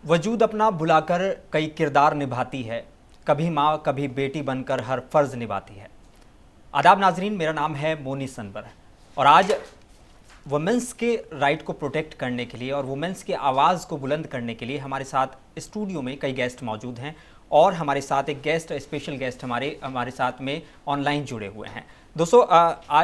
वजूद अपना भुलाकर कई किरदार निभाती है, कभी माँ कभी बेटी बनकर हर फर्ज निभाती है। आदाब नाजरीन, मेरा नाम है मोनी सनवर और आज वुमेंस के राइट को प्रोटेक्ट करने के लिए और वुमेंस की आवाज़ को बुलंद करने के लिए हमारे साथ स्टूडियो में कई गेस्ट मौजूद हैं और हमारे साथ एक गेस्ट, स्पेशल गेस्ट हमारे साथ में ऑनलाइन जुड़े हुए हैं। दोस्तों,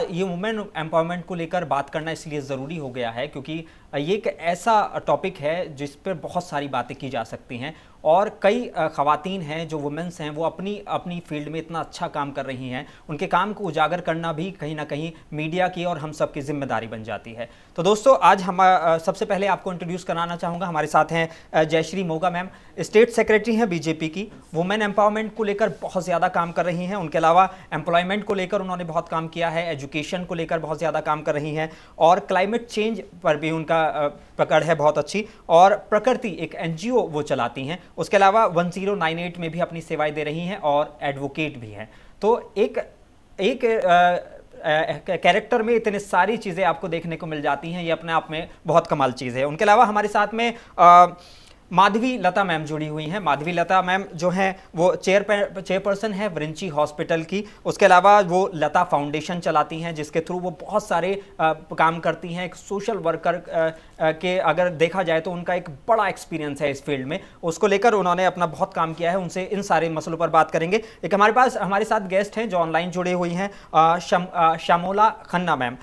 ये वुमेन एम्पावरमेंट को लेकर बात करना इसलिए ज़रूरी हो गया है क्योंकि ये एक ऐसा टॉपिक है जिस पर बहुत सारी बातें की जा सकती हैं और कई ख़वातीन हैं जो वुमेन्स हैं वो अपनी फील्ड में इतना अच्छा काम कर रही हैं। उनके काम को उजागर करना भी कहीं ना कहीं मीडिया की और हम सब की जिम्मेदारी बन जाती है। तो दोस्तों, आज हम सबसे पहले आपको इंट्रोड्यूस कराना चाहूँगा। हमारे साथ हैं Jayshree Moga ma'am, state secretary हैं बीजेपी की। वुमेन एम्पावरमेंट को लेकर बहुत ज़्यादा काम कर रही हैं। उनके अलावा एम्प्लॉयमेंट को लेकर उन्होंने बहुत काम किया है, एजुकेशन को लेकर बहुत ज़्यादा काम कर रही हैं और क्लाइमेट चेंज पर भी उनका पकड़ है बहुत अच्छी। और प्रकृति एक एनजीओ वो चलाती हैं। उसके अलावा 1098 में भी अपनी सेवाएं दे रही हैं और एडवोकेट भी हैं। तो एक कैरेक्टर में इतने सारी चीज़ें आपको देखने को मिल जाती हैं, ये अपने आप में बहुत कमाल चीज़ है। उनके अलावा हमारे साथ में माधवी लता मैम जुड़ी हुई हैं। माधवी लता मैम जो हैं वो चेयरपर्सन है वृंची हॉस्पिटल की। उसके अलावा वो लता फाउंडेशन चलाती हैं जिसके थ्रू वो बहुत सारे काम करती हैं। एक सोशल वर्कर के अगर देखा जाए तो उनका एक बड़ा एक्सपीरियंस है इस फील्ड में, उसको लेकर उन्होंने अपना बहुत काम किया है। उनसे इन सारे मसलों पर बात करेंगे। एक हमारे साथ गेस्ट हैं जो ऑनलाइन जुड़े हुई हैं, शामोला खन्ना मैम,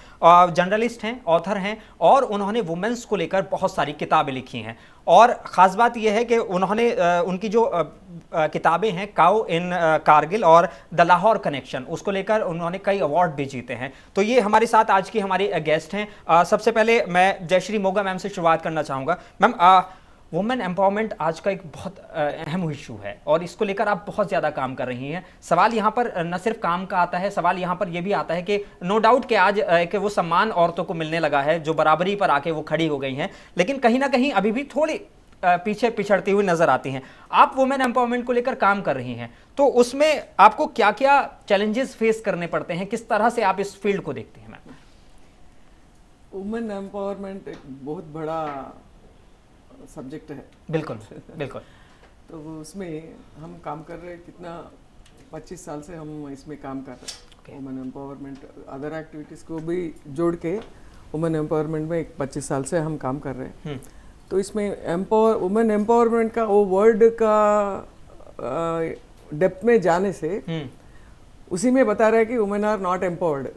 जर्नलिस्ट हैं, ऑथर हैं और उन्होंने वुमेन्स को लेकर बहुत सारी किताबें लिखी हैं। और ख़ास बात यह है कि उन्होंने उनकी जो किताबें हैं काउ इन कारगिल और द लाहौर कनेक्शन, उसको लेकर उन्होंने कई अवार्ड भी जीते हैं। तो ये हमारे साथ आज की हमारी गेस्ट हैं। सबसे पहले मैं जयश्री मोगा मैम से शुरुआत करना चाहूँगा। मैम, वुमेन एम्पावरमेंट आज का एक बहुत अहम इशू है और इसको लेकर आप बहुत ज़्यादा काम कर रही हैं। सवाल यहाँ पर न सिर्फ काम का आता है, सवाल यहाँ पर यह भी आता है कि नो डाउट कि आज कि वो सम्मान औरतों को मिलने लगा है जो बराबरी पर आके वो खड़ी हो गई हैं, लेकिन कहीं ना कहीं अभी भी थोड़ी पीछे पिछड़ती हुई नजर आती हैं। आप वुमेन एम्पावरमेंट को लेकर काम कर रही हैं, तो उसमें आपको क्या क्या चैलेंजेस फेस करने पड़ते हैं? किस तरह से आप इस फील्ड को देखते हैं मैम? वुमेन एम्पावरमेंट एक बहुत बड़ा सब्जेक्ट है। बिल्कुल बिल्कुल। तो उसमें हम काम कर रहे हैं, कितना 25 साल से हम इसमें काम कर रहे हैं। वुमेन एम्पावरमेंट अदर एक्टिविटीज़ को भी जोड़ के वुमेन एम्पावरमेंट में 25 साल से हम काम कर रहे हैं। तो इसमें वुमेन एम्पावरमेंट का वो वर्ड का डेप्थ में जाने से उसी में बता रहा है कि women are not empowered.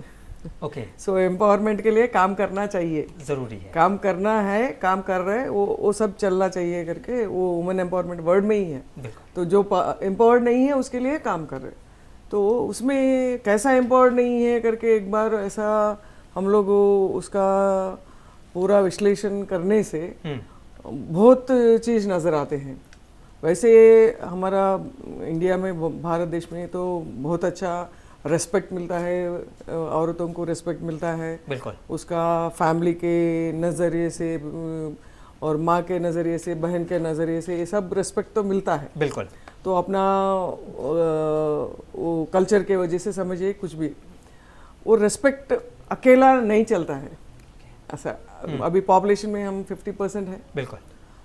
Okay, so empowerment के लिए काम करना चाहिए, जरूरी है, काम करना है, काम कर रहे हैं, वो सब चलना चाहिए करके वो वुमेन एम्पावरमेंट वर्ड में ही है। तो जो एम्पावर्ड नहीं है उसके लिए काम कर रहे हैं। तो उसमें कैसा एम्पावर्ड नहीं है करके एक बार ऐसा हम लोग उसका पूरा विश्लेषण करने से बहुत चीज़ नज़र आते हैं। वैसे हमारा इंडिया में, भारत देश में तो बहुत अच्छा रेस्पेक्ट मिलता है, औरतों को रेस्पेक्ट मिलता है। बिल्कुल। उसका फैमिली के नज़रिए से और माँ के नज़रिए से, बहन के नज़रिए से, ये सब रेस्पेक्ट तो मिलता है। बिल्कुल। तो अपना वो कल्चर के वजह से समझिए कुछ भी, वो रेस्पेक्ट अकेला नहीं चलता है ऐसा। अभी पॉपुलेशन में हम 50% है। बिल्कुल।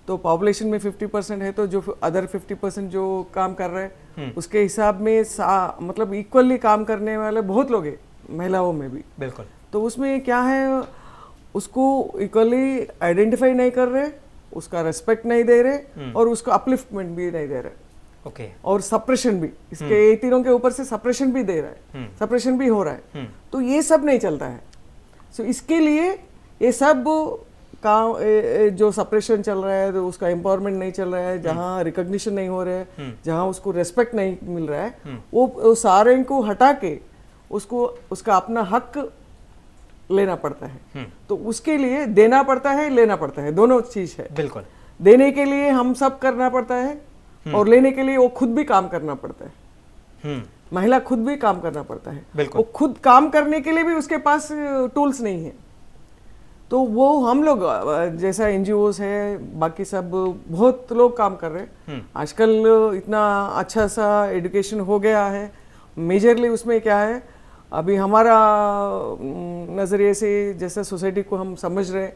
तो पॉपुलेशन में 50% है, तो जो अदर 50% जो काम कर रहे हैं उसके हिसाब में मतलब इक्वली काम करने वाले बहुत लोग हैं, महिलाओं में भी। बिल्कुल। तो उसमें क्या है, उसको इक्वली आइडेंटिफाई नहीं कर रहे, उसका रेस्पेक्ट नहीं दे रहे और उसको अपलिफ्टमेंट भी नहीं दे रहे। ओके। और सप्रेशन भी, इसके तीनों के ऊपर से सप्रेशन भी दे रहा है, सप्रेशन भी हो रहा है। तो ये सब नहीं चलता है। सो इसके लिए ये सब काम, जो सप्रेशन चल रहा है, तो उसका एम्पावरमेंट नहीं चल रहा है, जहाँ रिकॉग्निशन नहीं हो रहा है, जहाँ उसको रेस्पेक्ट नहीं मिल रहा है, वो सारे को हटा के उसको उसका अपना हक लेना पड़ता है। तो उसके लिए देना पड़ता है, लेना पड़ता है, दोनों चीज है। बिल्कुल। देने के लिए हम सब करना पड़ता है और लेने के लिए वो खुद भी काम करना पड़ता है। महिला खुद भी काम करना पड़ता है। वो खुद काम करने के लिए भी उसके पास टूल्स नहीं है। तो वो हम लोग जैसा एनजीओस है, बाकी सब बहुत लोग काम कर रहे हैं। आजकल इतना अच्छा सा एजुकेशन हो गया है। मेजरली उसमें क्या है, अभी हमारा नज़रिए से जैसे सोसाइटी को हम समझ रहे,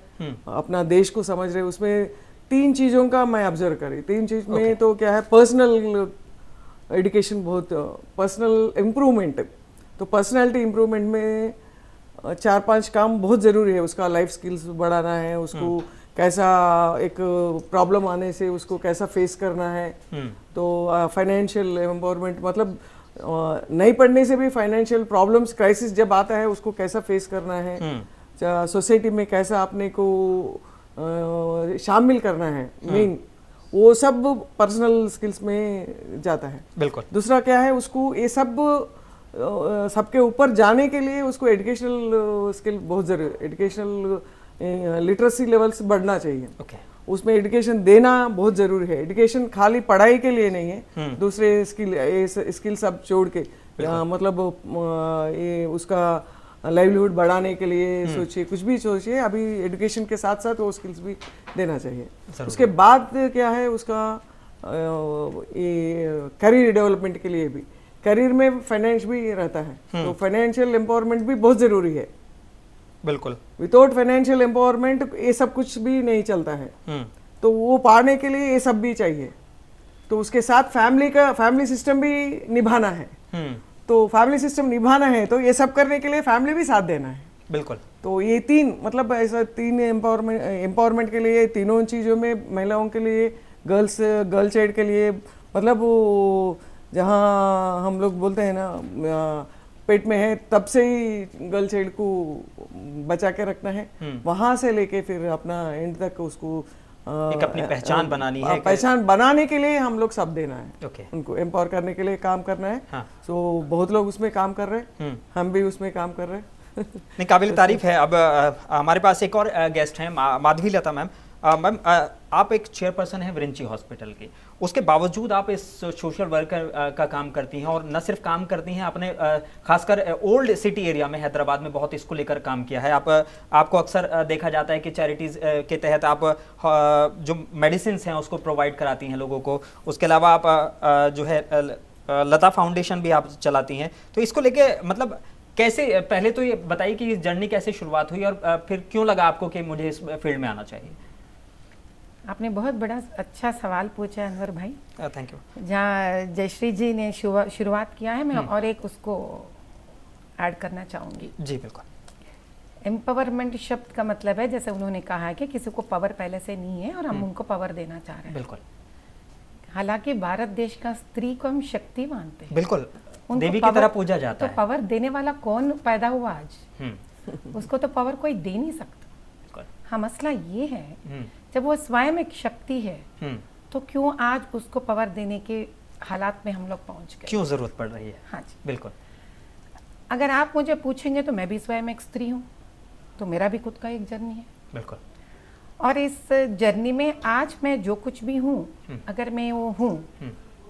अपना देश को समझ रहे, उसमें 3 चीज़ों का मैं ऑब्जर्व करी। 3 चीज़ में तो क्या है, पर्सनल एजुकेशन, बहुत पर्सनल इम्प्रूवमेंट। तो पर्सनालिटी इम्प्रूवमेंट में 4-5 काम बहुत ज़रूरी है। उसका लाइफ स्किल्स बढ़ाना है, उसको कैसा एक प्रॉब्लम आने से उसको कैसा फेस करना है। तो फाइनेंशियल एम्पावरमेंट मतलब नहीं पढ़ने से भी फाइनेंशियल प्रॉब्लम्स, क्राइसिस जब आता है उसको कैसा फेस करना है, सोसाइटी में कैसा अपने को शामिल करना है, मेन वो सब पर्सनल स्किल्स में जाता है। बिल्कुल। दूसरा क्या है, उसको ये सब सबके ऊपर जाने के लिए उसको एजुकेशनल स्किल बहुत जरूरी है। एजुकेशनल लिटरेसी लेवल्स बढ़ना चाहिए। उसमें एजुकेशन देना बहुत जरूरी है। एजुकेशन खाली पढ़ाई के लिए नहीं है, दूसरे स्किल सब छोड़ के मतलब ये उसका लाइवलीहुड बढ़ाने के लिए सोचिए, कुछ भी सोचिए, अभी एजुकेशन के साथ साथ वो स्किल्स भी देना चाहिए। उसके बाद क्या है, उसका ये करियर डेवलपमेंट के लिए भी, करियर में फाइनेंस भी रहता है, तो फाइनेंशियल एम्पावरमेंट भी बहुत जरूरी है। बिल्कुल, विदाउट फाइनेंशियल एम्पावरमेंट ये सब कुछ भी नहीं चलता है। तो वो पाने के लिए ये सब भी चाहिए। तो उसके साथ फैमिली सिस्टम भी निभाना है। तो फैमिली सिस्टम निभाना है तो ये सब करने के लिए फैमिली भी साथ देना है। बिल्कुल। तो ये 3 मतलब ऐसा 3 एम्पावरमेंट के लिए, तीनों चीज़ों में महिलाओं के लिए, गर्ल चाइल्ड के लिए, मतलब वो जहाँ हम लोग बोलते हैं ना पेट में है तब से ही गर्ल चाइल्ड को बचा के रखना है, वहाँ से लेके फिर अपना एंड तक उसको एक अपनी पहचान बनानी है। पहचान बनाने के लिए हम लोग सब देना है। उनको एम्पावर करने के लिए काम करना है। तो बहुत लोग उसमें काम कर रहे हैं, हम भी उसमें काम कर रहे हैं। नहीं, काबिल तारीफ है। अब हमारे पास एक और गेस्ट हैं, माधवी लता मैम। मैम, आप एक चेयरपर्सन हैं विरिंची हॉस्पिटल की, उसके बावजूद आप इस सोशल वर्कर का काम करती हैं, और न सिर्फ काम करती हैं, आपने खासकर ओल्ड सिटी एरिया में हैदराबाद में बहुत इसको लेकर काम किया है। आपको अक्सर देखा जाता है कि चैरिटीज़ के तहत आप जो मेडिसिन हैं उसको प्रोवाइड कराती हैं लोगों को। उसके अलावा आप जो है लता फाउंडेशन भी आप चलाती हैं। तो इसको लेके मतलब कैसे, पहले तो ये बताइए कि इस जर्नी कैसे शुरुआत हुई, और फिर क्यों लगा आपको कि मुझे इस फील्ड में आना चाहिए? आपने बहुत बड़ा अच्छा सवाल पूछा है अनवर भाई। Thank you. जहाँ जयश्री जी ने शुरुआत किया है, मैं और एक उसको ऐड करना चाहूँगी। जी बिल्कुल। एम्पावरमेंट शब्द का मतलब है, जैसे उन्होंने कहा है कि किसी को पावर पहले से नहीं है और हम उनको पावर देना चाह रहे हैं। बिल्कुल। हालांकि भारत देश का स्त्री को हम शक्ति मानते हैं। बिल्कुल, देवी की तरह पूजा जाता है। तो पावर देने वाला कौन पैदा हुआ आज? उसको तो पावर कोई दे नहीं सकता। हाँ, मसला ये है जब वो स्वयं एक शक्ति है तो क्यों आज उसको पावर देने के हालात में हम लोग पहुंच गए, क्यों जरूरत पड़ रही है? हाँ जी, बिल्कुल। अगर आप मुझे पूछेंगे तो मैं भी स्वयं एक स्त्री हूँ, तो मेरा भी खुद का एक जर्नी है। बिल्कुल। और इस जर्नी में आज मैं जो कुछ भी हूँ, अगर मैं वो हूँ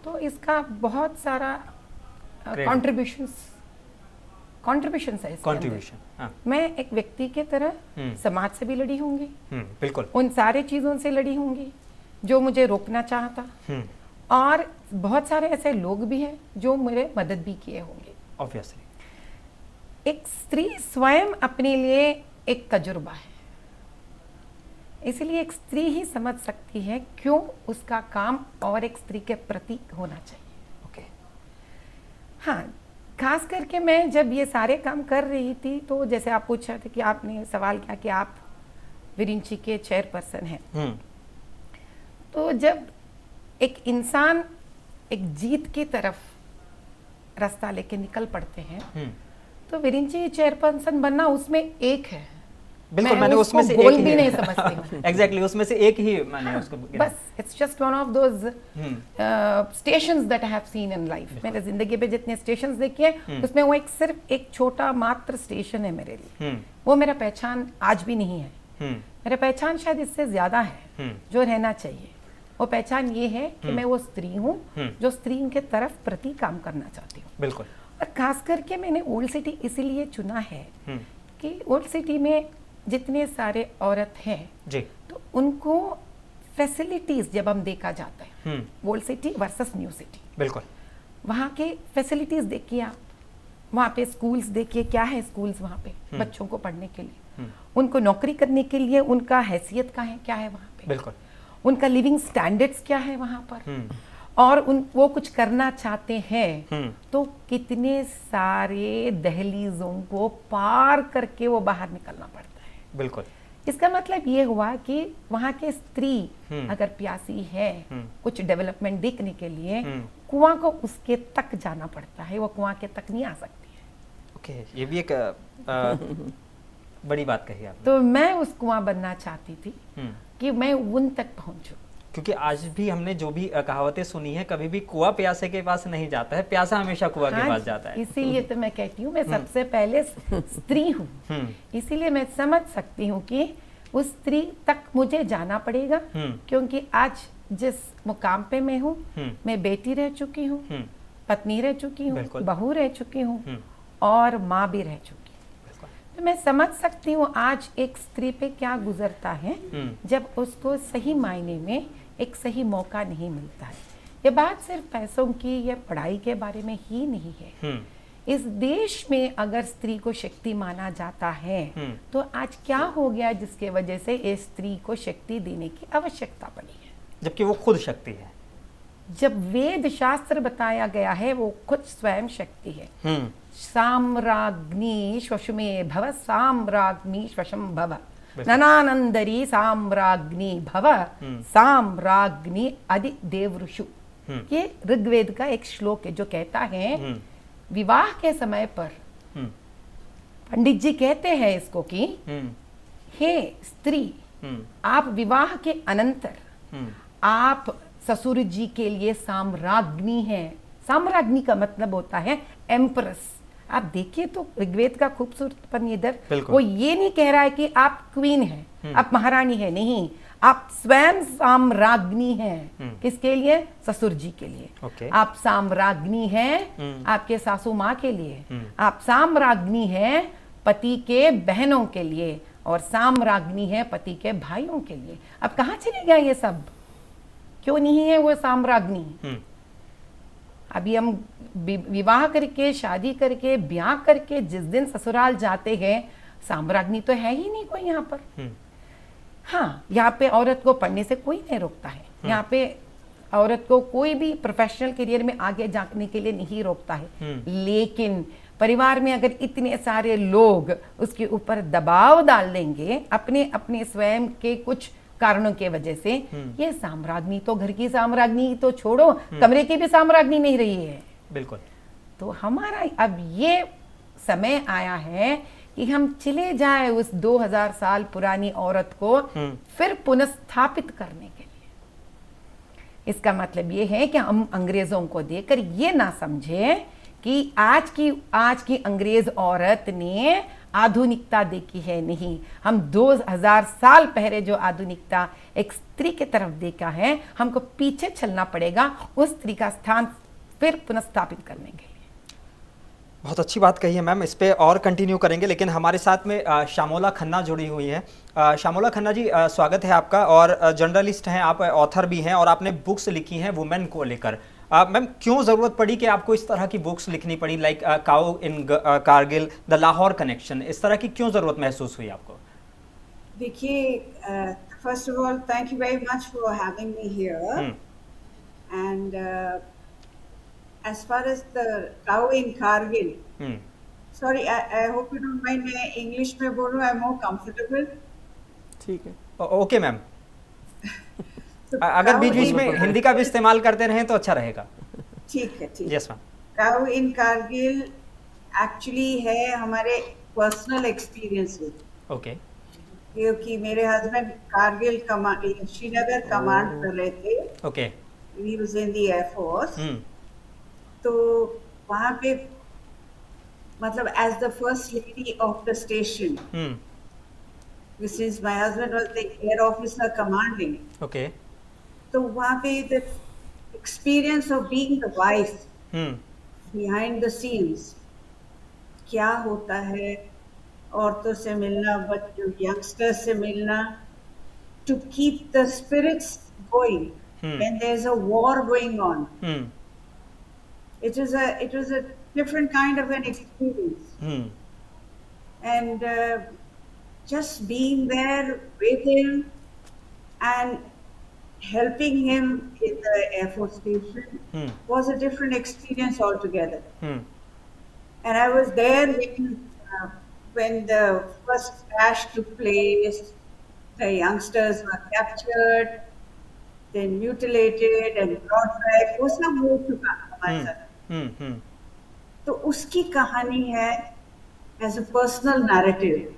तो इसका बहुत सारा कॉन्ट्रीब्यूशन है। कॉन्ट्रीब्यूशन, मैं एक व्यक्ति के तरह समाज से भी लड़ी होंगी, बिल्कुल, उन सारे चीजों से लड़ी होंगी जो मुझे रोकना चाहता, और बहुत सारे ऐसे लोग भी हैं जो मेरे मदद भी किए होंगे। ऑब्वियसली एक स्त्री स्वयं अपने लिए एक तजुर्बा है, इसलिए एक स्त्री ही समझ सकती है क्यों उसका काम और एक स्त्री के प्रति होना चाहिए। ओके। हाँ, खास करके मैं जब ये सारे काम कर रही थी तो जैसे आप पूछ रहे थे कि आपने सवाल किया कि आप विरिंची के चेयरपर्सन हैं, तो जब एक इंसान एक जीत की तरफ रास्ता लेके निकल पड़ते हैं तो विरिंची चेयरपर्सन बनना उसमें एक है। बिल्कुल, मैंने उसमें से गोल भी नहीं समझती। एग्जैक्टली, उसमें से एक ही मैंने उसको बस it's just one of those stations that I have seen in life. मैंने जिंदगी पे जितने स्टेशंस देखे हैं उसमें वो सिर्फ एक छोटा मात्र स्टेशन है मेरे लिए। वो मेरा पहचान आज भी नहीं है। मेरा पहचान शायद इससे ज्यादा है जो रहना चाहिए। वो पहचान ये है कि मैं वो स्त्री हूँ जो स्त्री के तरफ प्रति काम करना चाहती हूँ। बिल्कुल। और खास करके मैंने ओल्ड सिटी इसीलिए चुना है कि ओल्ड सिटी में जितने सारे औरत हैं जी, तो उनको फैसिलिटीज जब हम देखा जाता है, old city versus new city, बिल्कुल, वहाँ के फैसिलिटीज देखिए आप, वहाँ पे स्कूल्स देखिए, क्या है स्कूल्स वहाँ पे बच्चों को पढ़ने के लिए, उनको नौकरी करने के लिए उनका हैसियत का है क्या है वहाँ पे, बिल्कुल। उनका लिविंग स्टैंडर्ड्स क्या है वहां पर, और वो कुछ करना चाहते हैं तो कितने सारे दहलीजों को पार करके वो बाहर निकलना पड़ता है। बिल्कुल। इसका मतलब ये हुआ कि वहां के स्त्री अगर प्यासी है कुछ डेवलपमेंट देखने के लिए, कुआं को उसके तक जाना पड़ता है, वो कुआं के तक नहीं आ सकती है। ओके, ये भी एक बड़ी बात कही आपने। तो मैं उस कुआं बनना चाहती थी कि मैं उन तक पहुंचूं, क्योंकि आज भी हमने जो भी कहावतें सुनी है, कभी भी कुआं प्यासे के पास नहीं जाता है, प्यासा हमेशा कुआं के पास जाता है। इसीलिए तो मैं कहती हूँ मैं सबसे पहले स्त्री हूँ, इसीलिए मैं समझ सकती हूँ कि उस स्त्री तक मुझे जाना पड़ेगा, क्योंकि आज जिस मुकाम पे मैं हूँ, मैं बेटी रह चुकी हूँ, पत्नी रह चुकी हूँ, बहू रह चुकी हूँ और माँ भी रह चुकी हूँ। तो मैं समझ सकती हूँ आज एक स्त्री पे क्या गुजरता है जब उसको सही मायने में एक सही मौका नहीं मिलता है। ये बात सिर्फ पैसों की या पढ़ाई के बारे में ही नहीं है। इस देश में अगर स्त्री को शक्ति माना जाता है तो आज क्या हो गया जिसके वजह से इस स्त्री को शक्ति देने की आवश्यकता पड़ी है, जबकि वो खुद शक्ति है। जब वेद शास्त्र बताया गया है वो खुद स्वयं शक्ति है। साम्राज्ञी श्वशुमे भव, साम्राज्ञी श्वशम भव, ननानंदरी साम्राज्ञी भव, साम्राज्ञी आदि देवऋषु। ये ऋग्वेद का एक श्लोक है जो कहता है विवाह के समय पर पंडित जी कहते हैं इसको कि हे स्त्री, आप विवाह के अनंतर आप ससुर जी के लिए साम्राज्ञी हैं। साम्राज्ञी का मतलब होता है एम्प्रेस। आप देखिए तो ऋग्वेद का खूबसूरत पन्नीदर, वो ये नहीं कह रहा है कि आप क्वीन हैं, आप महारानी है, नहीं, आप स्वयं साम्राज्ञी हैं। किसके लिए? ससुर जी के लिए। आप साम्राज्ञी हैं आपके सासू माँ के लिए, आप साम्राज्ञी हैं पति के बहनों के लिए, और साम्राज्ञी है पति के भाइयों के लिए। अब कहाँ चले गया ये सब? क्यों नहीं है वो साम्राज्ञी? अभी हम विवाह करके, शादी करके, ब्याह करके जिस दिन ससुराल जाते हैं, साम्राज्ञी तो है ही नहीं कोई यहाँ पर। हाँ, यहाँ पे औरत को पढ़ने से कोई नहीं रोकता है, यहाँ पे औरत को कोई भी प्रोफेशनल करियर में आगे जाने के लिए नहीं रोकता है। लेकिन परिवार में अगर इतने सारे लोग उसके ऊपर दबाव डाल देंगे अपने अपने स्वयं के कुछ कारणों के वजह से, ये साम्राज्ञी तो घर की साम्राज्ञी तो छोड़ो, कमरे की भी साम्राज्ञी नहीं रही है। बिल्कुल। तो हमारा अब ये समय आया है कि हम चले जाए उस 2000 साल पुरानी औरत को फिर पुनर्स्थापित करने के लिए। इसका मतलब ये है कि हम अंग्रेजों को देखकर ये ना समझे कि आज की अंग्रेज औरत ने आधुनिकता देखी है। नहीं, हम 2000 साल पहले जो आधुनिकता एक स्त्री की तरफ देखा है, हमको पीछे चलना पड़ेगा उस स्त्री का स्थान फिर पुनर्स्थापित करने के लिए। बहुत अच्छी बात कही है मैम, इस पे और कंटिन्यू करेंगे, लेकिन हमारे साथ में शामोला खन्ना जुड़ी हुई है। शामोला खन्ना जी, स्वागत है आपका। और जर्नलिस्ट हैं आप, ऑथर भी हैं, और आपने बुक्स लिखी हैं वुमेन को लेकर। मैम, क्यों ज़रूरत पड़ी कि आपको इस तरह की बुक्स लिखनी पड़ी, like Kao in Kargil, the Lahore connection, इस तरह की क्यों ज़रूरत महसूस हुई आपको? देखिए, first of all thank you very much for having me here, and as far as the cow in Kargil, sorry, I hope you don't mind, मैं English में बोलूँ, I'm more comfortable. ठीक है, ओके मैम। अगर बीच बीच में हिंदी का भी इस्तेमाल करते रहें तो अच्छा रहेगा। ठीक है, ठीक। Yes ma'am. काउ इन कारगिल एक्चुअली है हमारे पर्सनल एक्सपीरियंसेस। ओके। क्योंकि मेरे हस्बैंड कारगिल श्रीनगर कमांड कर रहे थे। Okay. He was in the Air Force. तो वहाँ पे मतलब as the first lady of the station, since my husband was the air officer commanding, okay, तो वहाँ पे the experience of being the wife behind the scenes, क्या होता है औरतों से मिलना, बच्चों यंगस्टर्स से मिलना, to keep the spirits going when there is a war going on. It was a different kind of an experience, and just being there with him, and helping him in the Air Force Station was a different experience altogether. And I was there when the first crash took place. The youngsters were captured, then mutilated and brought back. वो सब हो चुका हमारे साथ. तो उसकी कहानी है as a personal narrative.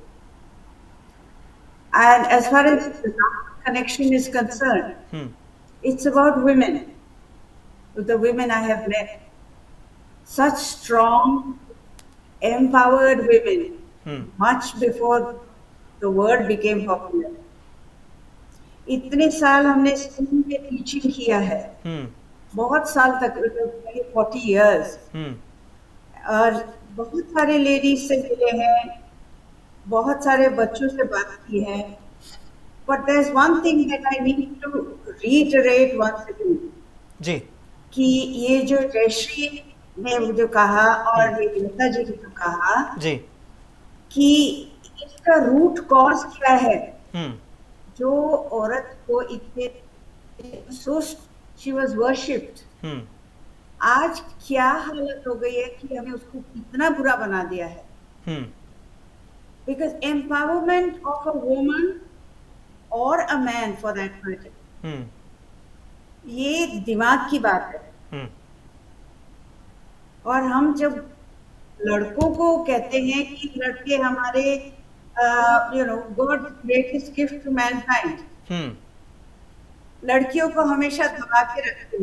And as far as the connection is concerned, it's about women. The women I have met, such strong, empowered women, much before the word became popular. इतने साल हमने स्कूल में teaching किया है, बहुत साल तक, 40 years, और बहुत सारे लेडीज से मिले हैं, बहुत सारे बच्चों से बात की है. But there's one thing that I need to reiterate once again. जी. कि ये जो जयश्री ने जो कहा और लता जी ने जो कहा जी. कि इसका रूट कॉज क्या है, जो औरत को इतने she was worshipped. आज क्या हालत हो गई है कि हमें उसको इतना बुरा बना दिया है. Because empowerment of a woman or a man for that matter, ये दिमाग की बात है. और हम जब लड़कों को कहते हैं कि लड़के हमारे God's greatest gift to mankind, लड़कियों को हमेशा दबा के रखते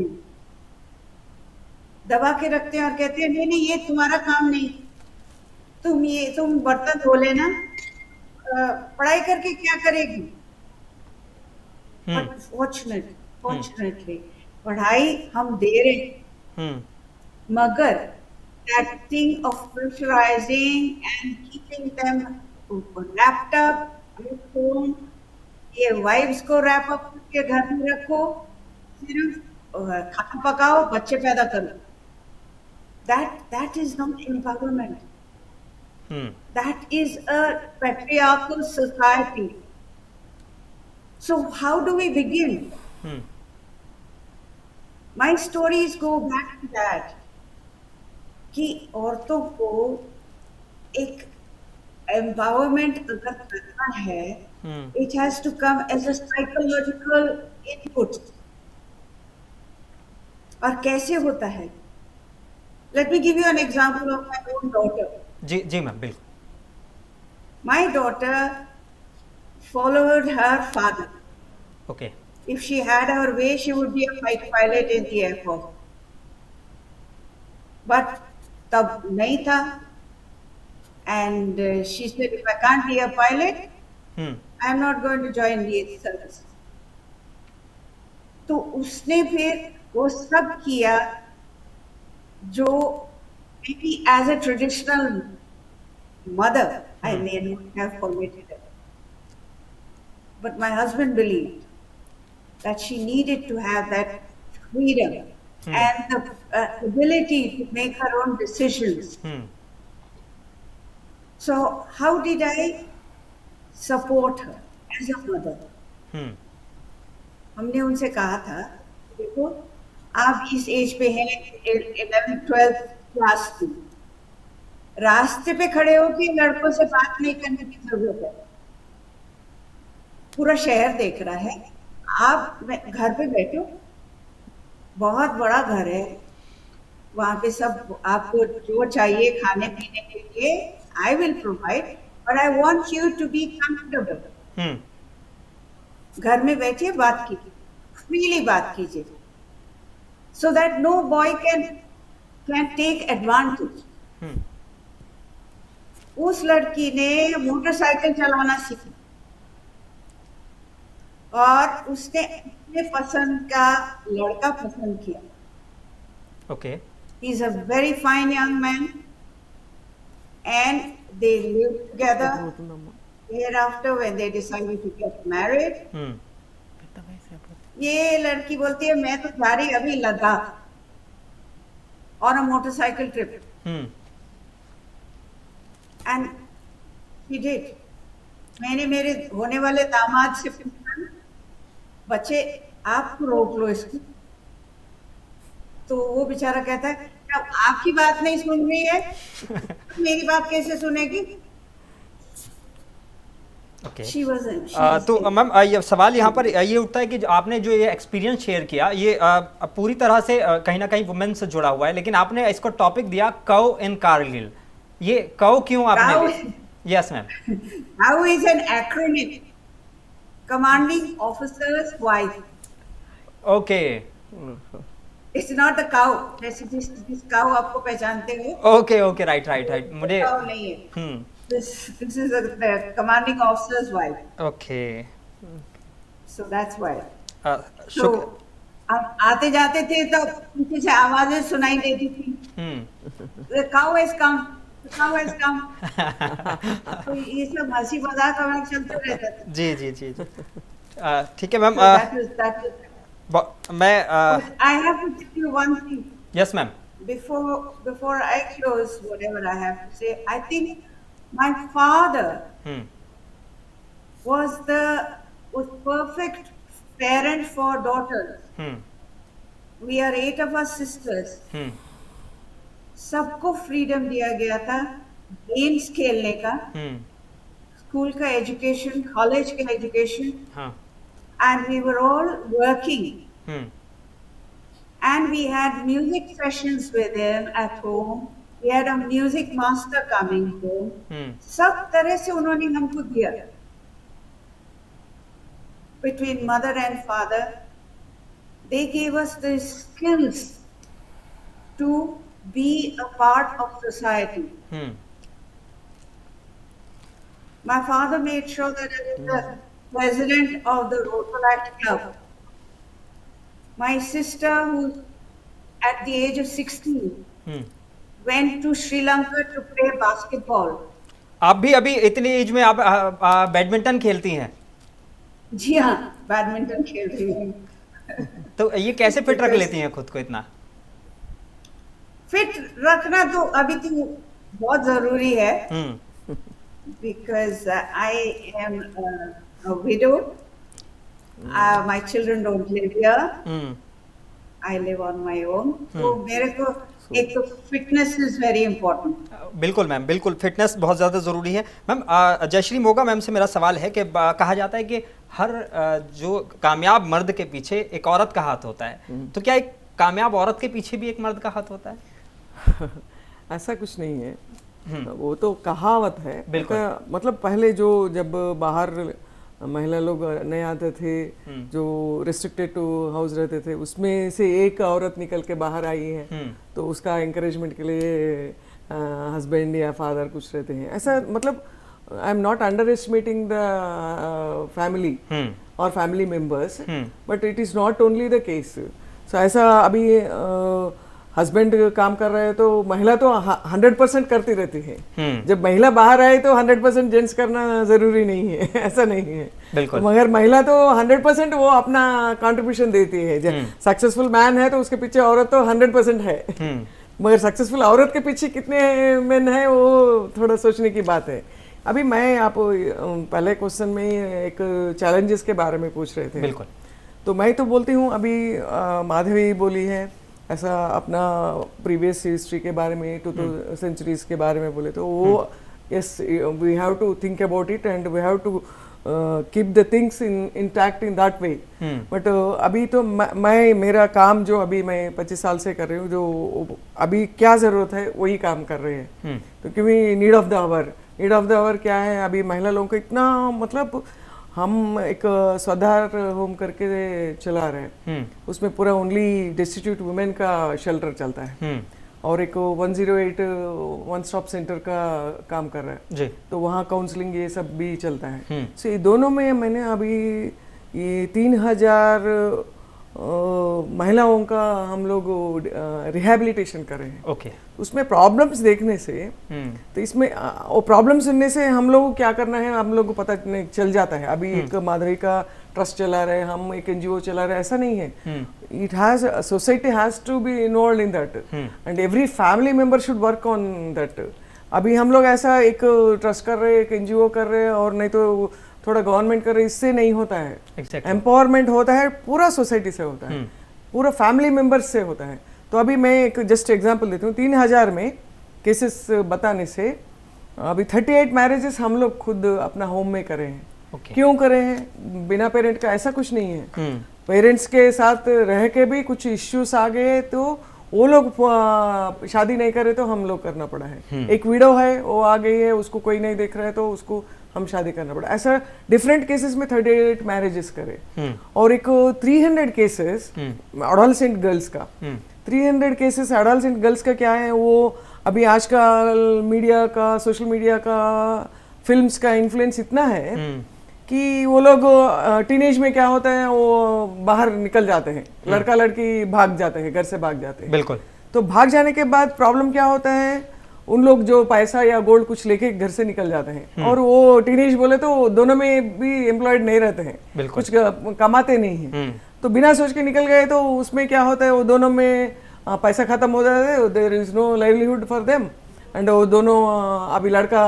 हैं और कहते हैं नहीं ये तुम्हारा काम नहीं, तुम बर्तन धो लेना, पढ़ाई करके क्या करेगी. But fortunately पढ़ाई हम दे रहे हैं, मगर that thing of pressurizing and keeping them wrapped up at home, ये wives को wrap up करके घर में रखो, सिर्फ खाना पकाओ, बच्चे पैदा करो. That is not empowerment. That is a patriarchal society. So how do we begin? My stories go back to that, कि औरतों को एक empowerment अगर करना है, it has to come as a psychological input. और कैसे होता है? Let me give you an example of my own daughter. जी मैम, बिल्कुल. My daughter followed her father. Okay. If she had her way, she would be a fighter pilot in the Air Force. But तब नहीं था, and she said, if I can't be a pilot, I'm not going to join the service. तो उसने फिर वो सब किया जो maybe as a traditional mother I may not have permitted it. But my husband believed that she needed to have that freedom and the ability to make her own decisions. So how did I support her as a mother? हमने उनसे कहा था, देखो आप इस as पे हैं, 11th 12th class की, रास्ते पे खड़े हो के लड़कों से बात नहीं करने की जरूरत है. पूरा शहर देख रहा है, आप घर पे बैठो, बहुत बड़ा घर है, वहां पे सब आपको जो चाहिए खाने पीने के लिए I will provide, but I want you to be comfortable. घर में बैठिए, बात कीजिए, freely बात कीजिए, so that no boy can take advantage. उस लड़की ने मोटरसाइकिल चलाना सीखा और उसने अपने पसंद का लड़का पसंद किया. Okay. He is a very fine young man, and they lived together. Thereafter, when they decided to get married, ये लड़की बोलती है मैं तो जा रही अभी Ladakh on a motorcycle trip. And he did. मैंने मेरे होने वाले दामाद से पूछा, बच्चे आप रोक लो इसको। तो वो बेचारा कहता है अब आपकी बात नहीं सुन रही है तो मेरी बात कैसे सुनेगी। ओके She was तो मैम ये सवाल यहाँ पर ये उठता है कि आपने जो ये एक्सपीरियंस शेयर किया ये पूरी तरह से कहीं ना कहीं वुमेन से जुड़ा हुआ है, लेकिन आपने इसको टॉपिक दिया कव इन कारगिल। ये कव क्यों आपने? Yes ma'am. Cow is an acronym, commanding officer's wife. Okay It's not the cow. This cow आपको पहचानते हो? ओके ओके राइट मुझे cow नहीं है। This is the commanding officer's wife. Okay So that's why. शुक्र। तो अब आते जाते थे तो पीछे से आवाजें सुनाई देती थी। The cow has come. The cow has come. तो ये सब हंसी मजाक हमारा चलते रहता था। जी ठीक है मैम। So that is मैं I have to tell you one thing. Yes ma'am. Before I close whatever I have to say, I think my father was perfect parent for daughters. We are 8 of us sisters. सबको freedom दिया गया था games खेलने का, school का education, college का education, and we were all working. And we had music sessions with him at home. We had a music master coming home. सब तरह से उन्होंने हमको दिया। Between mother and father, they gave us the skills to be a part of society. My father made sure that I was the president of the Rotaract Club. My sister, who at the age of 16, went to Sri Lanka to play basketball. आप भी अभी इतनी as में आप badminton खेलती हैं? जी हाँ, badminton खेल रही हूँ। तो ये कैसे फिट रख लेती हैं खुद को इतना? फिट रखना तो अभी तो बहुत जरूरी है। Because I am a widow. My children don't live here. I live on my own. तो मेरे को एक तो फिटनेस इज वेरी इम्पोर्टेंट। बिल्कुल मैम, बिल्कुल फिटनेस बहुत ज़्यादा ज़रूरी है। मैम जयश्री मोगा मैम से मेरा सवाल है कि कहा जाता है कि हर जो कामयाब मर्द के पीछे एक औरत का हाथ होता है, तो क्या एक कामयाब औरत के पीछे भी एक मर्द का हाथ होता है? ऐसा कुछ नहीं है, वो तो कहावत है। मतलब पहले जब बाहर महिला लोग नए आते थे, जो रिस्ट्रिक्टेड टू हाउस रहते थे, उसमें से एक औरत निकल के बाहर आई है, तो उसका एनकरेजमेंट के लिए हस्बैंड या फादर कुछ रहते हैं। ऐसा मतलब I am not underestimating the family और family members, but it is not only the case. So ऐसा अभी हस्बैंड काम कर रहे हैं तो महिला तो 100% करती रहती है। जब महिला बाहर आए तो 100% जेंट्स करना जरूरी नहीं है, ऐसा नहीं है। तो मगर महिला तो 100% वो अपना कंट्रीब्यूशन देती है। जब सक्सेसफुल मैन है तो उसके पीछे औरत तो 100% है, मगर सक्सेसफुल औरत के पीछे कितने मैन है वो थोड़ा सोचने की बात है। अभी मैं आप पहले क्वेश्चन में एक चैलेंजेस के बारे में पूछ रहे थे। बिल्कुल। तो मैं तो बोलती हूँ, अभी माधवी बोली है ऐसा अपना प्रीवियस हिस्ट्री के बारे में, 2 सेंचुरीज के बारे में बोले, तो वो yes we have to think about it and we have to keep the things intact in that way. But अभी तो मैं मेरा काम जो अभी मैं 25 साल से कर रही हूँ, जो अभी क्या जरूरत है वही काम कर रहे हैं। तो क्योंकि नीड ऑफ द आवर क्या है, अभी महिला लोगों को इतना मतलब हम एक स्वाधार होम करके चला रहे हैं, उसमें पूरा ओनली डेस्टिट्यूट वुमेन का शेल्टर चलता है, और एक 108 वन स्टॉप सेंटर का काम कर रहा है जी। तो वहाँ काउंसलिंग ये सब भी चलता है। सो ये दोनों में मैंने अभी ये 3000 महिलाओं का हम लोग रिहैबिलिटेशन कर रहे हैं। ओके। उसमें प्रॉब्लम्स देखने से, तो इसमें वो प्रॉब्लम सुनने से हम लोग को क्या करना है हम लोग को पता नहीं चल जाता है। अभी एक माधवी का ट्रस्ट चला रहे, हम एक NGO चला रहे, ऐसा नहीं है। It has society has to be involve in that and every family member should work on that. अभी हम लोग ऐसा एक ट्रस्ट कर रहे, एक NGO कर रहे, और नहीं तो थोड़ा गवर्नमेंट कर रहे, इससे नहीं होता है। Exactly. एम्पावरमेंट होता है पूरा सोसाइटी से होता है, पूरा फैमिली मेंबर्स से होता है। तो अभी मैं एक जस्ट एग्जांपल देती हूँ, 3000 में केसेस बताने से अभी 38 मैरिजेस हम लोग खुद अपना होम में करे हैं। Okay. क्यों करे हैं? बिना पेरेंट का ऐसा कुछ नहीं है। पेरेंट्स के साथ रह के भी कुछ इश्यूज आ गए तो वो लोग शादी नहीं करे तो हम लोग करना पड़ा है। एक विडो है, वो आ गई है, उसको कोई नहीं देख रहा है तो उसको हम शादी करना पड़ा। ऐसा डिफरेंट केसेस में 38 मैरिजेस करे। और एक 300 केसेस एडोलसेंट गर्ल्स का, 300 केसेस एडोलसेंट गर्ल्स का क्या है, वो अभी आजकल मीडिया का, सोशल मीडिया का, फिल्म्स का इन्फ्लुएंस इतना है कि वो लोग टीनेज में क्या होता है, वो बाहर निकल जाते हैं, लड़का लड़की भाग जाते हैं, घर से भाग जाते हैं। बिल्कुल। तो भाग जाने के बाद प्रॉब्लम क्या होता है, उन लोग जो पैसा या गोल्ड कुछ लेके घर से निकल जाते हैं, और वो टीनेज बोले तो दोनों में भी एम्प्लॉयड नहीं रहते हैं, कुछ कमाते नहीं है, तो बिना सोच के निकल गए तो उसमें क्या होता है, वो दोनों में पैसा खत्म हो जाता है, there is no livelihood for them, and वो दोनों अभी लड़का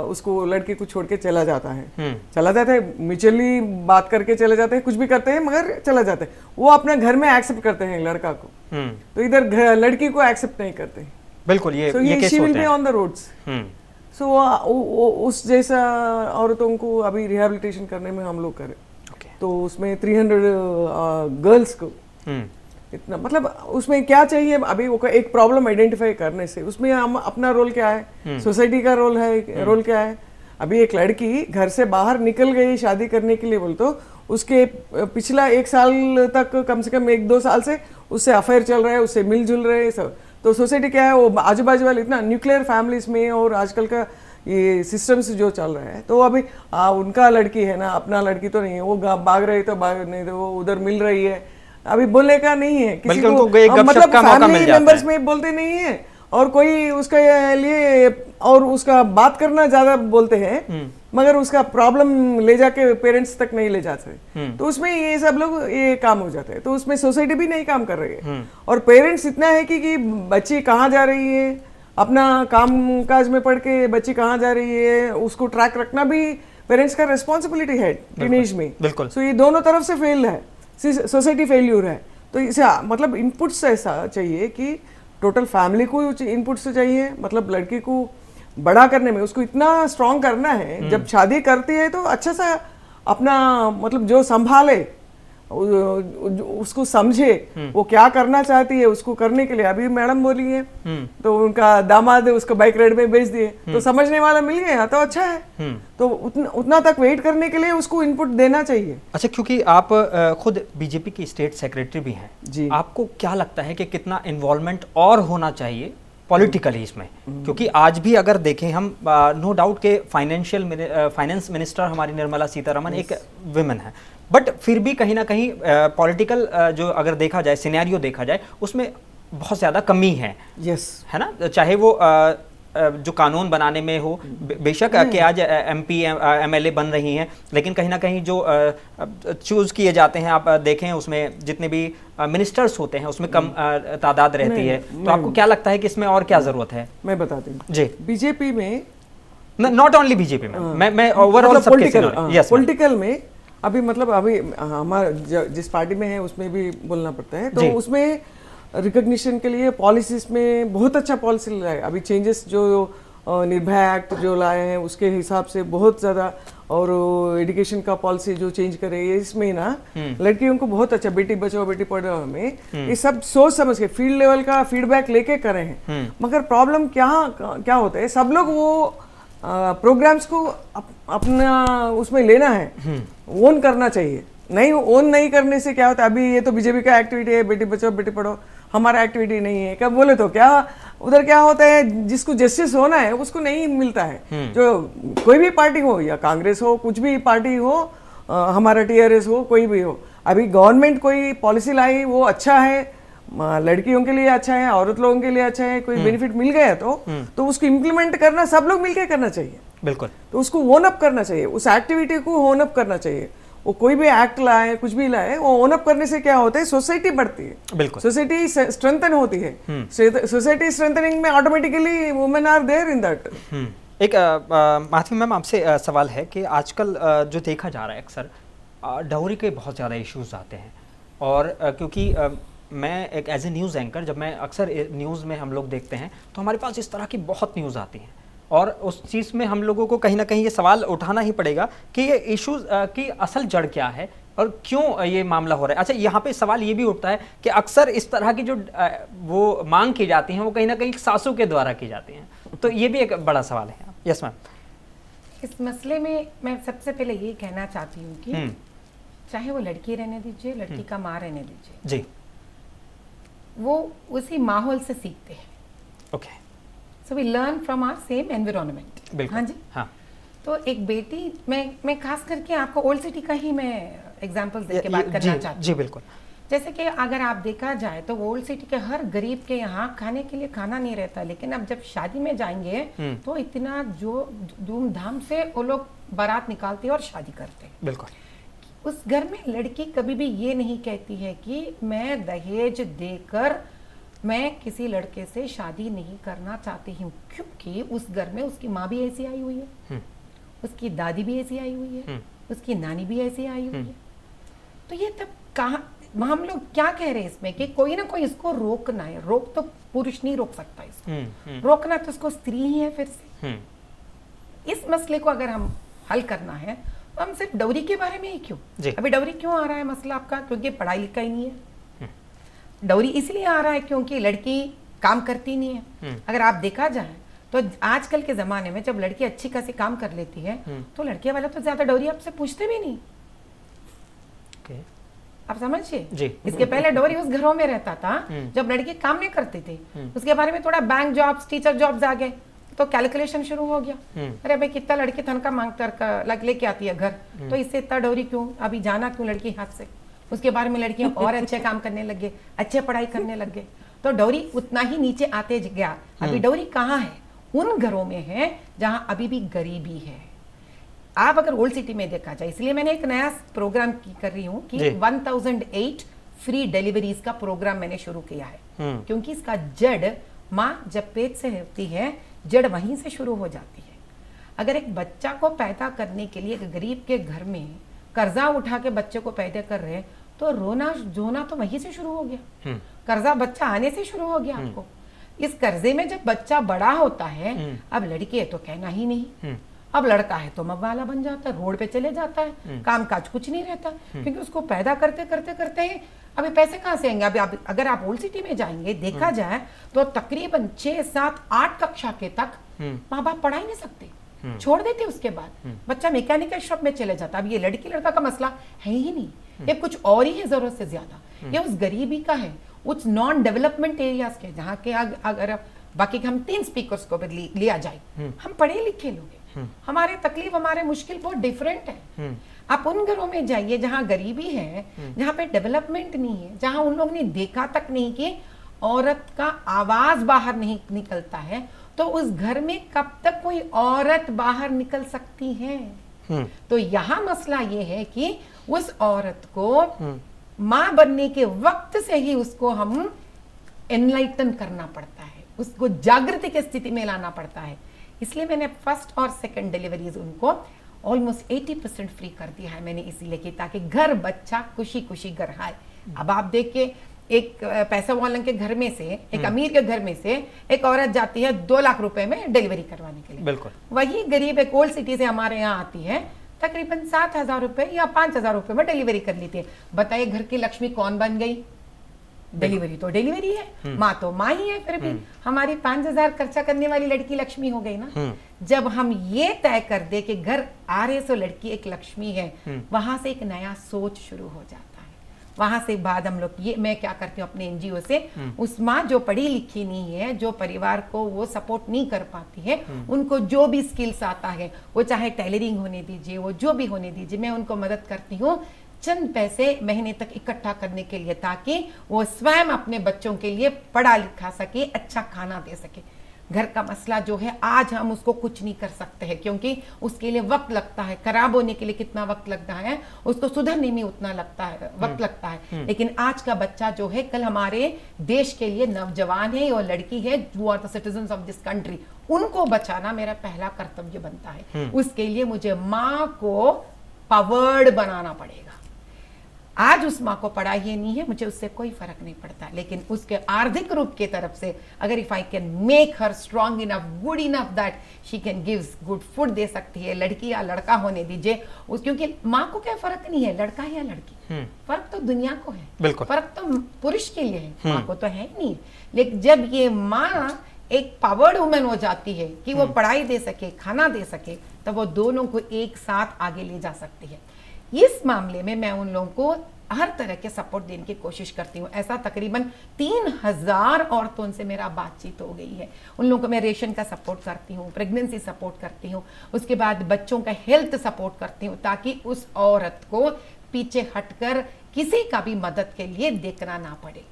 उसको लड़की को छोड़ के चला जाता है, चला जाता है, म्यूचुअली बात करके चले जाते हैं, कुछ भी करते हैं मगर चला जाते हैं। वो अपने घर में एक्सेप्ट करते हैं लड़का को, तो इधर लड़की को एक्सेप्ट नहीं करते। बिल्कुल, ये केस शी विल होते बी हैं। On the roads. सो उस जैसा औरतों को अभी रिहैबिलिटेशन करने में हम लोग करें। तो उसमें 300 गर्ल्स को इतना, मतलब उसमें क्या चाहिए, अभी वो एक प्रॉब्लम आइडेंटिफाई करने से उसमें हम अपना रोल क्या है, सोसाइटी का रोल है, रोल क्या है। अभी एक लड़की घर से बाहर निकल गई शादी करने के लिए बोल, तो उसके पिछला 1 साल तक, कम से कम 1-2 साल से उससे अफेयर चल रहा है, उससे मिलजुल रहे हैं सब। तो सोसाइटी क्या है, वो आजू बाजू वाले इतना न्यूक्लियर फैमिलीज में और आजकल का ये सिस्टम्स जो चल रहा है, तो अभी उनका लड़की है ना, अपना लड़की तो नहीं है, वो भाग रही तो भाग नहीं, तो वो उधर मिल रही है, अभी बोलने का नहीं है किसी को, मतलब फैमिली मेंबर्स में बोलते नहीं है, और कोई उसका लिए और उसका बात करना ज्यादा बोलते हैं, मगर उसका प्रॉब्लम ले जाके पेरेंट्स तक नहीं ले जाते। तो उसमें ये सब लोग ये काम हो जाते हैं, तो उसमें सोसाइटी भी नहीं काम कर रही है, और पेरेंट्स इतना है कि बच्ची कहाँ जा रही है, अपना काम काज में पढ़ के बच्ची कहाँ जा रही है, उसको ट्रैक रखना भी पेरेंट्स का रिस्पॉन्सिबिलिटी है टीनेज में। बिल्कुल। सो ये दोनों तरफ से फेल है, सोसाइटी फेल्यूर है। तो इसे मतलब इनपुट्स ऐसा चाहिए कि टोटल फैमिली को इनपुट्स चाहिए, मतलब लड़की को बड़ा करने में उसको इतना स्ट्रांग करना है, जब शादी करती है तो अच्छा सा अपना मतलब जो संभाले, उसको समझे वो क्या करना चाहती है, उसको करने के लिए। अभी मैडम बोली है तो उनका दामाद उसको बाइक राइड में भेज दिए, तो समझने वाला मिल गया तो अच्छा है। तो उतना तक वेट करने के लिए उसको इनपुट देना चाहिए। अच्छा, क्योंकि आप खुद बीजेपी की स्टेट सेक्रेटरी भी हैं जी, आपको क्या लगता है कि कितना इन्वॉल्वमेंट और होना चाहिए पॉलिटिकली इसमें? क्योंकि आज भी अगर देखें हम, नो डाउट के फाइनेंस मिनिस्टर हमारी निर्मला सीतारमन एक विमेन है, बट फिर भी कहीं ना कहीं पॉलिटिकल जो अगर देखा जाए, सिनेरियो देखा जाए, उसमें बहुत ज़्यादा कमी है। यस, है ना, चाहे वो जो कानून बनाने में हो, बेशक कि आज MP MLA बन रही हैं, लेकिन कहीं ना कहीं जो चूज किए जाते हैं, आप देखें उसमें जितने भी मिनिस्टर्स होते हैं उसमें कम तादाद रहती है। तो आपको क्या लगता है कि इसमें और क्या जरूरत है? मैं बताती हूँ जी। बीजेपी में, नॉट ओनली बीजेपी में, मैं ओवरऑल पॉलिटिकल में अभी, मतलब अभी हमारा जिस पार्टी में है उसमें भी बोलना पड़ता है, तो उसमें रिकॉग्निशन के लिए पॉलिसीज में बहुत अच्छा पॉलिसी लाए। अभी चेंजेस जो निर्भया एक्ट जो लाए हैं उसके हिसाब से बहुत ज़्यादा, और एजुकेशन का पॉलिसी जो चेंज करे, इसमें ना लड़कियों को बहुत अच्छा, बेटी बचाओ बेटी पढ़ाओ में ये सब सोच समझ के फील्ड लेवल का फीडबैक लेके करे हैं। मगर प्रॉब्लम क्या होता है, सब लोग वो प्रोग्राम्स को अपना उसमें लेना है, ओन करना चाहिए। नहीं, ओन नहीं करने से क्या होता है, अभी ये तो बीजेपी का एक्टिविटी है, बेटी बचाओ बेटी पढ़ो, हमारा एक्टिविटी नहीं है, कब बोले तो क्या उधर क्या होता है, जिसको जस्टिस होना है उसको नहीं मिलता है। जो कोई भी पार्टी हो, या कांग्रेस हो, कुछ भी पार्टी हो, हमारा TRS हो, कोई भी हो, अभी गवर्नमेंट कोई पॉलिसी लाई वो अच्छा है, लड़कियों के लिए अच्छा है, औरत लोगों के लिए अच्छा है, कोई बेनिफिट मिल गया तो उसको इम्प्लीमेंट करना सब लोग मिलकर करना चाहिए। बिल्कुल। तो उसको ओन अप करना चाहिए, उस एक्टिविटी को ओन अप करना चाहिए। वो कोई भी एक्ट लाए, कुछ भी लाए, वो ओन अप करने से क्या होता है, सोसाइटी बढ़ती है। बिल्कुल। सोसाइटी स्ट्रेंथन होती है। सोसाइटी स्ट्रेंथनिंग में automatically women are there in that. एक माधवी मैम आपसे सवाल है कि आजकल जो देखा जा रहा है अक्सर डाउरी के बहुत ज़्यादा इश्यूज आते हैं, और क्योंकि मैं एक एज ए न्यूज़ एंकर, जब मैं अक्सर न्यूज़ में हम लोग देखते हैं तो हमारे पास इस तरह की बहुत न्यूज़ आती हैं, और उस चीज़ में हम लोगों को कहीं ना कहीं ये सवाल उठाना ही पड़ेगा कि ये इश्यूज की असल जड़ क्या है और क्यों ये मामला हो रहा है। अच्छा, यहाँ पे सवाल ये भी उठता है कि अक्सर इस तरह की जो वो मांग की जाती हैं वो कहीं ना कहीं सासू के द्वारा की जाती हैं, तो ये भी एक बड़ा सवाल है। Yes ma'am. इस मसले में मैं सबसे पहले ये कहना चाहती हूँ कि चाहे वो लड़की रहने दीजिए, लड़की का माँ रहने दीजिए जी, वो उसी माहौल से सीखते हैं। Okay, so we learn from our same environment. बिल्कुल। हाँ जी, हाँ। तो एक बेटी, मैं खास करके आपको ओल्ड सिटी का ही मैं एग्जांपल्स देके बात करना चाहती हूँ। जी बिल्कुल। जैसे कि अगर आप देखा जाए तो ओल्ड सिटी के हर गरीब के यहाँ खाने के लिए खाना नहीं रहता, लेकिन अब जब शादी में जाएंगे तो इतना जो धूमधाम से वो लोग बारात निकालते हैं और शादी करते हैं। बिल्कुल। उस घर में लड़की कभी भी ये नहीं कहती है कि मैं दहेज देकर मैं किसी लड़के से शादी नहीं करना चाहती हूँ, क्योंकि उस घर में उसकी माँ भी ऐसी आई हुई है, उसकी दादी भी ऐसी आई हुई है, उसकी नानी भी ऐसी आई हुई है। तो ये तब कहाँ हम लोग क्या कह रहे हैं इसमें कि कोई ना कोई इसको रोकना है। रोक तो पुरुष नहीं रोक सकता इसको, रोकना तो उसको स्त्री ही है। फिर से इस मसले को अगर हम हल करना है तो हम सिर्फ डौरी के बारे में ही क्यों, अभी डौरी क्यों आ रहा है मसला आपका? क्योंकि पढ़ाई लिखाई नहीं है। डौरी इसलिए आ रहा है क्योंकि लड़की काम करती नहीं है। अगर आप देखा जाए तो आजकल के जमाने में जब लड़की अच्छी खासी काम कर लेती है तो लड़के वाला तो ज्यादा डौरी आपसे पूछते भी नहीं। आप समझिए, इसके पहले डौरी उस घरों में रहता था जब लड़की काम नहीं करती थी, उसके बारे में थोड़ा बैंक जॉब्स, टीचर जॉब्स आ गए तो कैलकुलेशन शुरू हो गया। अरे भाई कितना लड़की तनख्वाह मांग कर लेके आती है घर, तो इससे इतना डौरी क्यों, अभी जाना क्यों लड़की हाथ से। उसके बारे में लड़कियां और अच्छे काम करने लग गए, अच्छे पढ़ाई करने लग गए, तो डौरी उतना ही नीचे आते गया। अभी डौरी कहाँ है? उन घरों में है जहां अभी भी गरीबी है। आप अगर ओल्ड सिटी में देखा जाए, इसलिए मैंने एक नया प्रोग्राम कर रही हूँ कि 1008 फ्री डिलीवरीज का प्रोग्राम मैंने शुरू किया है, क्योंकि इसका जड़ माँ जब पेट से होती है, जड़ वहीं से शुरू हो जाती है। अगर एक बच्चा को पैदा करने के लिए एक गरीब के घर में कर्जा उठा के बच्चे को पैदा कर रहे हैं तो रोना जोना तो वहीं से शुरू हो गया। कर्जा बच्चा आने से शुरू हो गया आपको। इस कर्जे में जब बच्चा बड़ा होता है, अब लड़की है तो कहना ही नहीं, अब लड़का है तो मवाला बन जाता है, रोड पे चले जाता है, काम काज कुछ नहीं रहता, क्योंकि उसको पैदा करते करते करते ही अभी पैसे कहाँ से आएंगे। अभी अगर आप ओल्ड सिटी में जाएंगे, देखा जाए तो तकरीबन 6, 7, 8 कक्षा के तक माँ बाप पढ़ा ही नहीं सकते, छोड़ देते। उसके बाद बच्चा मैकेनिकल शॉप में चले जाता। अब ये लड़की लड़का का मसला है ही नहीं, ये कुछ और ही है जरूरत से ज्यादा। ये उस गरीबी का है, उस नॉन डेवलपमेंट एरियाज के, जहाँ के अगर बाकी हम 3 स्पीकर्स को लिया जाए, हम पढ़े लिखे लोग हैं, हमारे तकलीफ हमारे मुश्किल बहुत डिफरेंट है। आप उन घरों में जाइए जहाँ गरीबी है, जहाँ पे डेवलपमेंट नहीं है, जहाँ उन लोग ने देखा तक नहीं कि औरत का आवाज बाहर नहीं निकलता है, तो उस घर में कब तक कोई औरत बाहर निकल सकती है। तो यहाँ मसला ये है कि उस औरत को माँ बनने के वक्त से ही उसको हम एनलाइटन करना पड़ता है, उसको जागृति की स्थिति में लाना पड़ता है। इसलिए मैंने फर्स्ट और सेकंड डिलीवरीज उनको ऑलमोस्ट 80% फ्री कर दिया है मैंने, इसीलिए कि ताकि घर बच्चा खुशी खुशी घर आए। अब आप देखिए, एक पैसा वाले के घर में से, एक अमीर के घर में से एक औरत जाती है 2 लाख रुपए में डिलीवरी करवाने के लिए। बिल्कुल। वही गरीब एक ओल्ड सिटी से हमारे यहाँ आती है, तकरीबन 7,000 रुपए या 5,000 रुपए में डिलीवरी कर लेती है। बताइए घर की लक्ष्मी कौन बन गई? डिलीवरी तो डिलीवरी है, माँ तो माँ ही है। फिर भी हमारी 5,000 खर्चा करने वाली लड़की लक्ष्मी हो गई ना। जब हम ये तय कर दे कि घर आ रहे सो लड़की एक लक्ष्मी है, वहां से एक नया सोच शुरू हो जाता है। वहां से बाद हम लोग ये, मैं क्या करती हूँ अपने एनजीओ से, उस माँ जो पढ़ी लिखी नहीं है, जो परिवार को वो सपोर्ट नहीं कर पाती है, उनको जो भी स्किल्स आता है, वो चाहे टेलरिंग होने दीजिए, वो जो भी होने दीजिए, मैं उनको मदद करती हूँ चंद पैसे महीने तक इकट्ठा करने के लिए, ताकि वो स्वयं अपने बच्चों के लिए पढ़ा लिखा सके, अच्छा खाना दे सके। घर का मसला जो है आज हम उसको कुछ नहीं कर सकते हैं, क्योंकि उसके लिए वक्त लगता है। खराब होने के लिए कितना वक्त लगता है, उसको सुधरने में उतना लगता है, वक्त लगता है। लेकिन आज का बच्चा जो है कल हमारे देश के लिए नौजवान है और लड़की है, who are the citizens of this country, उनको बचाना मेरा पहला कर्तव्य बनता है। उसके लिए मुझे माँ को पावर्ड बनाना पड़ेगा। आज उस माँ को पढ़ाई नहीं है, मुझे उससे कोई फर्क नहीं पड़ता, लेकिन उसके आर्थिक रूप के तरफ से अगर if I can make her strong enough, good enough that she can give good food दे सकती है, लड़की या लड़का होने दीजिए उस, क्योंकि माँ को क्या फर्क नहीं है लड़का या लड़की, फर्क तो दुनिया को है, बिल्कुल फर्क तो पुरुष के लिए है, माँ को तो है नहीं। लेकिन जब ये माँ एक पावर्ड वुमेन हो जाती है कि वो पढ़ाई दे सके, खाना दे सके, तब वो दोनों को एक साथ आगे ले जा सकती है। इस मामले में मैं उन लोगों को हर तरह के सपोर्ट देने की कोशिश करती हूँ। ऐसा तकरीबन 3000 औरतों से मेरा बातचीत हो गई है। उन लोगों को मैं रेशन का सपोर्ट करती हूँ, प्रेगनेंसी सपोर्ट करती हूँ, उसके बाद बच्चों का हेल्थ सपोर्ट करती हूँ, ताकि उस औरत को पीछे हटकर किसी का भी मदद के लिए देखना ना पड़े।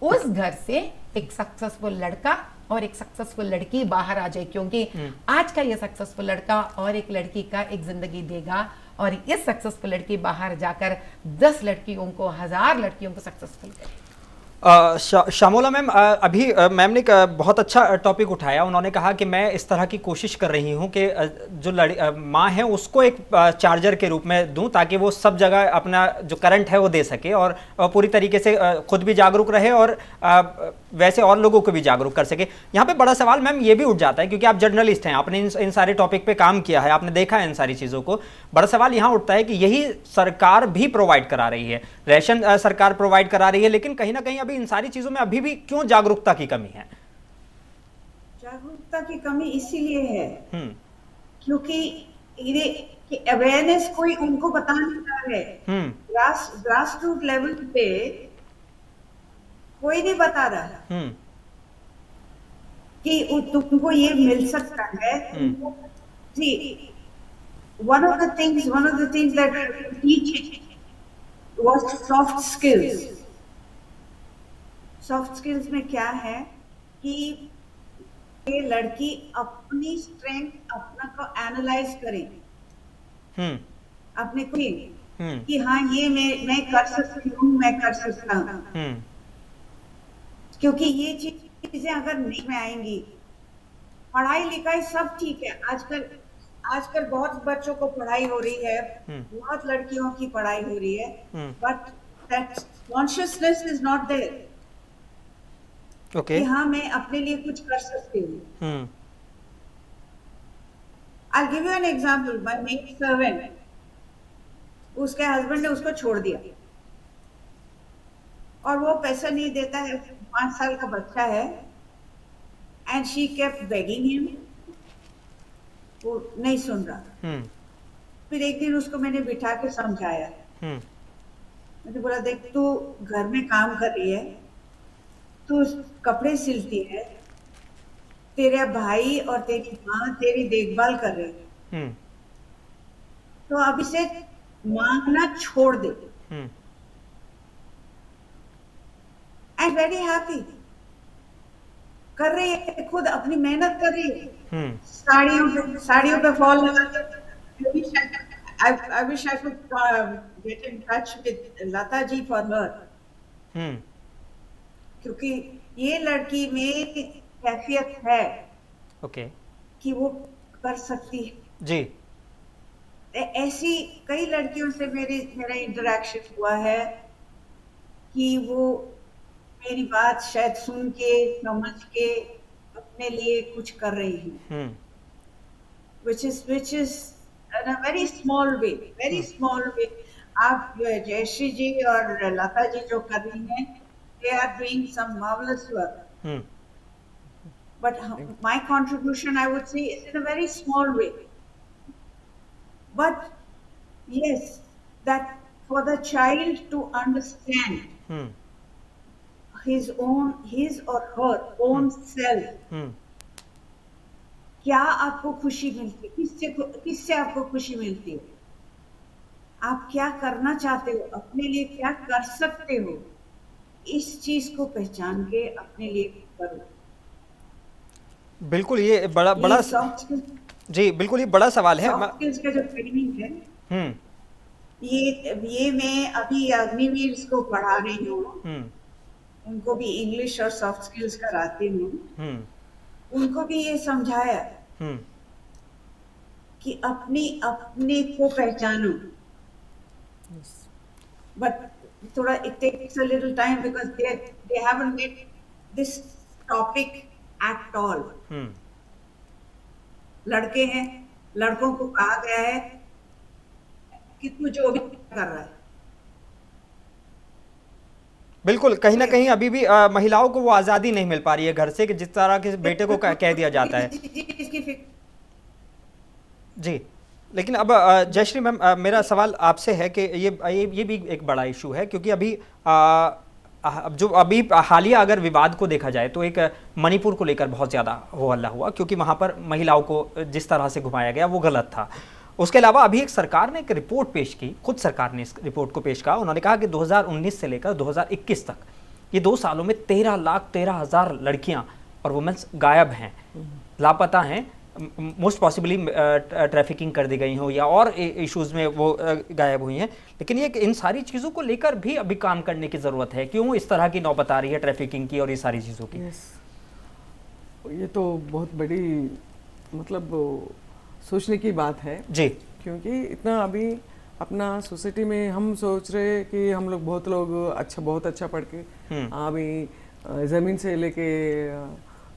उस घर से एक सक्सेसफुल लड़का और एक सक्सेसफुल लड़की बाहर आ जाए, क्योंकि आज का ये सक्सेसफुल लड़का और एक लड़की का एक जिंदगी देगा, और इस सक्सेसफुल लड़की बाहर जाकर 10 लड़कियों को, 1000 लड़कियों को सक्सेसफुल करेगी। शामोला मैम, अभी मैम ने एक बहुत अच्छा टॉपिक उठाया। उन्होंने कहा कि मैं इस तरह की कोशिश कर रही हूं कि जो माँ है उसको एक चार्जर के रूप में दूं, ताकि वो सब जगह अपना जो करंट है वो दे सके और पूरी तरीके से खुद भी जागरूक रहे और वैसे और लोगों को भी जागरूक कर सके। यहाँ पे बड़ा सवाल मैम ये भी उठ जाता है, क्योंकि आप जर्नलिस्ट हैं, आपने इन सारे टॉपिक पे काम किया है, आपने देखा है इन सारी चीज़ों को। बड़ा सवाल यहाँ उठता है कि यही सरकार भी प्रोवाइड करा रही है, राशन सरकार प्रोवाइड करा रही है, लेकिन कहीं ना कहीं अभी इन सारी चीजों में अभी भी क्यों जागरूकता की कमी है? जागरूकता की कमी इसीलिए है क्योंकि अवेयरनेस कोई उनको बता नहीं रहा है। ग्रास रूट लेवल पे कोई नहीं बता रहा कि तुमको ये मिल सकता है। one of the things that we teach was soft skills. Soft skills में क्या है कि ये लड़की अपनी स्ट्रेंथ अपना को एनालाइज करे, अपने को कि हाँ ये मैं कर सकती हूँ, मैं कर सकता हूँ। क्योंकि ये चीजें अगर नहीं में आएंगी, पढ़ाई लिखाई सब ठीक है, आजकल बहुत बच्चों को पढ़ाई हो रही है, बहुत लड़कियों की पढ़ाई हो रही है, but that consciousness is not there. Okay. कि हाँ मैं अपने लिए कुछ कर सकती हूँ। I'll give you an example. My maid servant, उसके हस्बैंड ने उसको छोड़ दिया और वो पैसा नहीं देता है, 5 साल का बच्चा है, and she kept begging him, वो नहीं सुन रहा। फिर एक दिन उसको मैंने बिठा के समझाया, मैंने बोला देख तू घर में काम कर रही है, तू कपड़े सिलती है, तेरे भाई और तेरी माँ तेरी देखभाल कर रहे हैं, तो अब इसे मांगना छोड़ दे। आई एम वेरी हैप्पी, कर रही है, खुद अपनी मेहनत कर रही है, साड़ियों पे फॉल लगा। I wish I could get in touch with Lata ji for her. क्योंकि ये लड़की में कैफियत है कि वो कर सकती है जी। ऐसी कई लड़कियों से मेरा इंटरेक्शन हुआ है कि वो मेरी बात शायद सुन के समझ के अपने लिए कुछ कर रही है, which is in a very small way. आप जयश्री जी और लता जी जो कर रही हैं, they are doing some marvelous work. But my contribution, I would say, is in a very small way. But yes, that for the child to understand his or her own self, क्या आपको खुशी मिलती है, किससे आपको खुशी मिलती है, आप क्या करना चाहते हो, अपने लिए क्या कर सकते हो, इस चीज को पहचान के अपने लिए करो। बिल्कुल, ये बड़ा बड़ा सॉफ्ट जी बिल्कुल, ये बड़ा सवाल है। स्किल्स का जो ट्रेनिंग है, हम्म ये मैं अभी अग्निवीर को पढ़ा रही हूँ। हम्म उनको भी इंग्लिश और सॉफ्ट स्किल्स कराती हूँ। हम्म उनको भी ये समझाया हम्म कि अपने को पहचानो, बट थोड़ा it takes a little time because they haven't get this topic at all. Hmm लड़के हैं, लड़कों को कहा गया है कि तू जो भी कर रहा है। बिल्कुल, कहीं ना कहीं अभी भी महिलाओं को वो आज़ादी नहीं मिल पा रही है घर से, कि जिस तरह के बेटे को कह दिया जाता है। इसकी फिक्र जी, लेकिन अब जयश्री मैम, मेरा सवाल आपसे है कि ये भी एक बड़ा इशू है, क्योंकि अभी अब जो अभी हालिया अगर विवाद को देखा जाए तो एक मणिपुर को लेकर बहुत ज़्यादा हो हल्ला हुआ, क्योंकि वहाँ पर महिलाओं को जिस तरह से घुमाया गया वो गलत था। उसके अलावा अभी एक सरकार ने एक रिपोर्ट पेश की, खुद सरकार ने इस रिपोर्ट को पेश किया। उन्होंने कहा कि 2019 से लेकर 2021 तक ये 2 सालों में 13,13,000 लड़कियां और वुमेन्स गायब हैं, लापता हैं, मोस्ट पॉसिबली ट्रैफिकिंग कर दी गई हो या और इश्यूज़ में वो गायब हुई हैं। लेकिन ये इन सारी चीज़ों को लेकर भी अभी काम करने की ज़रूरत है। क्यों इस तरह की नौबत आ रही है ट्रैफिकिंग की और ये सारी चीज़ों की? ये तो बहुत बड़ी मतलब सोचने की बात है जी, क्योंकि इतना अभी अपना सोसाइटी में हम सोच रहे हैं कि हम लोग बहुत अच्छा पढ़ के अभी ज़मीन से लेके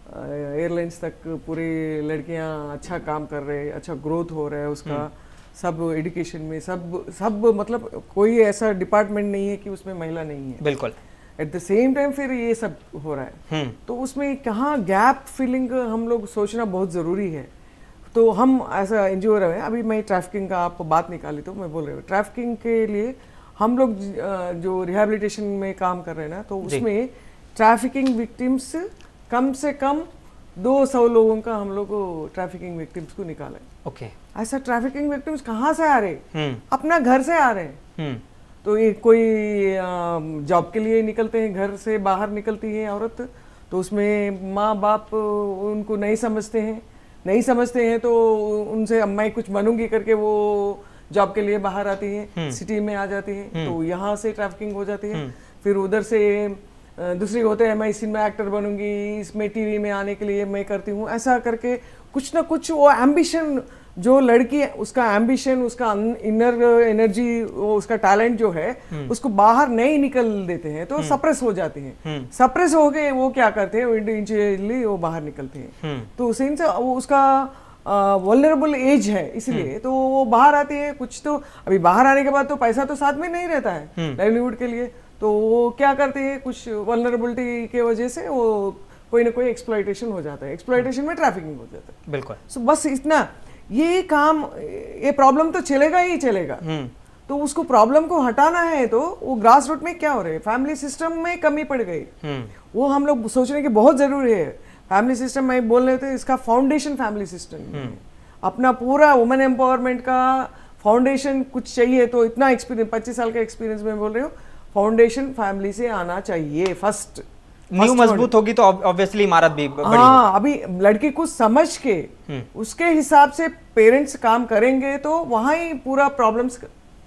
एयरलाइंस तक पूरी लड़कियां अच्छा काम कर रहे हैं, अच्छा ग्रोथ हो रहा है उसका, सब एजुकेशन में सब मतलब कोई ऐसा डिपार्टमेंट नहीं है कि उसमें महिला नहीं है। बिल्कुल। एट द सेम टाइम फिर ये सब हो रहा है, तो उसमें कहाँ गैप फिलिंग हम लोग सोचना बहुत ज़रूरी है। तो हम ऐसा एनजीओ रहे हैं, अभी मैं ट्रैफिकिंग का आप बात निकाली तो मैं बोल रही हूँ, ट्रैफिकिंग के लिए हम लोग जो रिहैबिलिटेशन में काम कर रहे हैं ना, तो उसमें ट्रैफिकिंग विक्टिम्स कम से कम 200 लोगों का हम लोग ट्रैफिकिंग विक्टिम्स को निकाले। ओके। ऐसा ट्रैफिकिंग विक्टिम्स कहाँ से आ रहे? अपना घर से आ रहे हैं। तो ये कोई जॉब के लिए निकलते हैं, घर से बाहर निकलती है औरत, तो उसमें माँ बाप उनको नहीं समझते हैं तो उनसे मैं कुछ बनूंगी करके वो जॉब के लिए बाहर आती है, सिटी में आ जाती है, तो यहाँ से ट्रैफिकिंग हो जाती है। फिर उधर से दूसरी होते हैं, मैं इसमें एक्टर बनूंगी, इसमें टीवी में आने के लिए मैं करती हूँ, ऐसा करके कुछ ना कुछ वो एम्बिशन जो लड़की है उसका एम्बिशन, उसका इनर एनर्जी, उसका टैलेंट जो है उसको बाहर नहीं निकल देते हैं, तो सप्रेस हो जाती हैं। सप्रेस हो गए वो क्या करते हैं, इंडिविजुअली वो बाहर निकलते हैं। तो उस उसका वल्नरेबल एज है, इसलिए तो वो बाहर आती है। कुछ तो अभी बाहर आने के बाद तो पैसा तो साथ में नहीं रहता है लाइवलीहुड के लिए, तो वो क्या करते हैं, कुछ वल्नरेबिलिटी के वजह से वो कोई ना कोई एक्सप्लॉयटेशन हो जाता है, एक्सप्लॉयटेशन में ट्रैफिकिंग हो जाता है। बिल्कुल। सो बस इतना, ये काम, ये प्रॉब्लम तो चलेगा ही चलेगा। तो उसको प्रॉब्लम को हटाना है तो वो ग्रास रूट में क्या हो रहा है, फैमिली सिस्टम में कमी पड़ गई, वो हम लोग सोचने की बहुत जरूरी है। फैमिली सिस्टम में बोल रहे थे, इसका फाउंडेशन फैमिली सिस्टम, अपना पूरा वुमेन एम्पावरमेंट का फाउंडेशन कुछ चाहिए। तो इतना एक्सपीरियंस, 25 साल का एक्सपीरियंस में बोल रही हूँ, फाउंडेशन फैमिली से आना चाहिए। फर्स्ट न्यू मजबूत होगी तो ऑब्वियसली इमारत भी बड़ी। हाँ, अभी लड़की को समझ के उसके हिसाब से पेरेंट्स काम करेंगे तो वहां ही पूरा प्रॉब्लम्स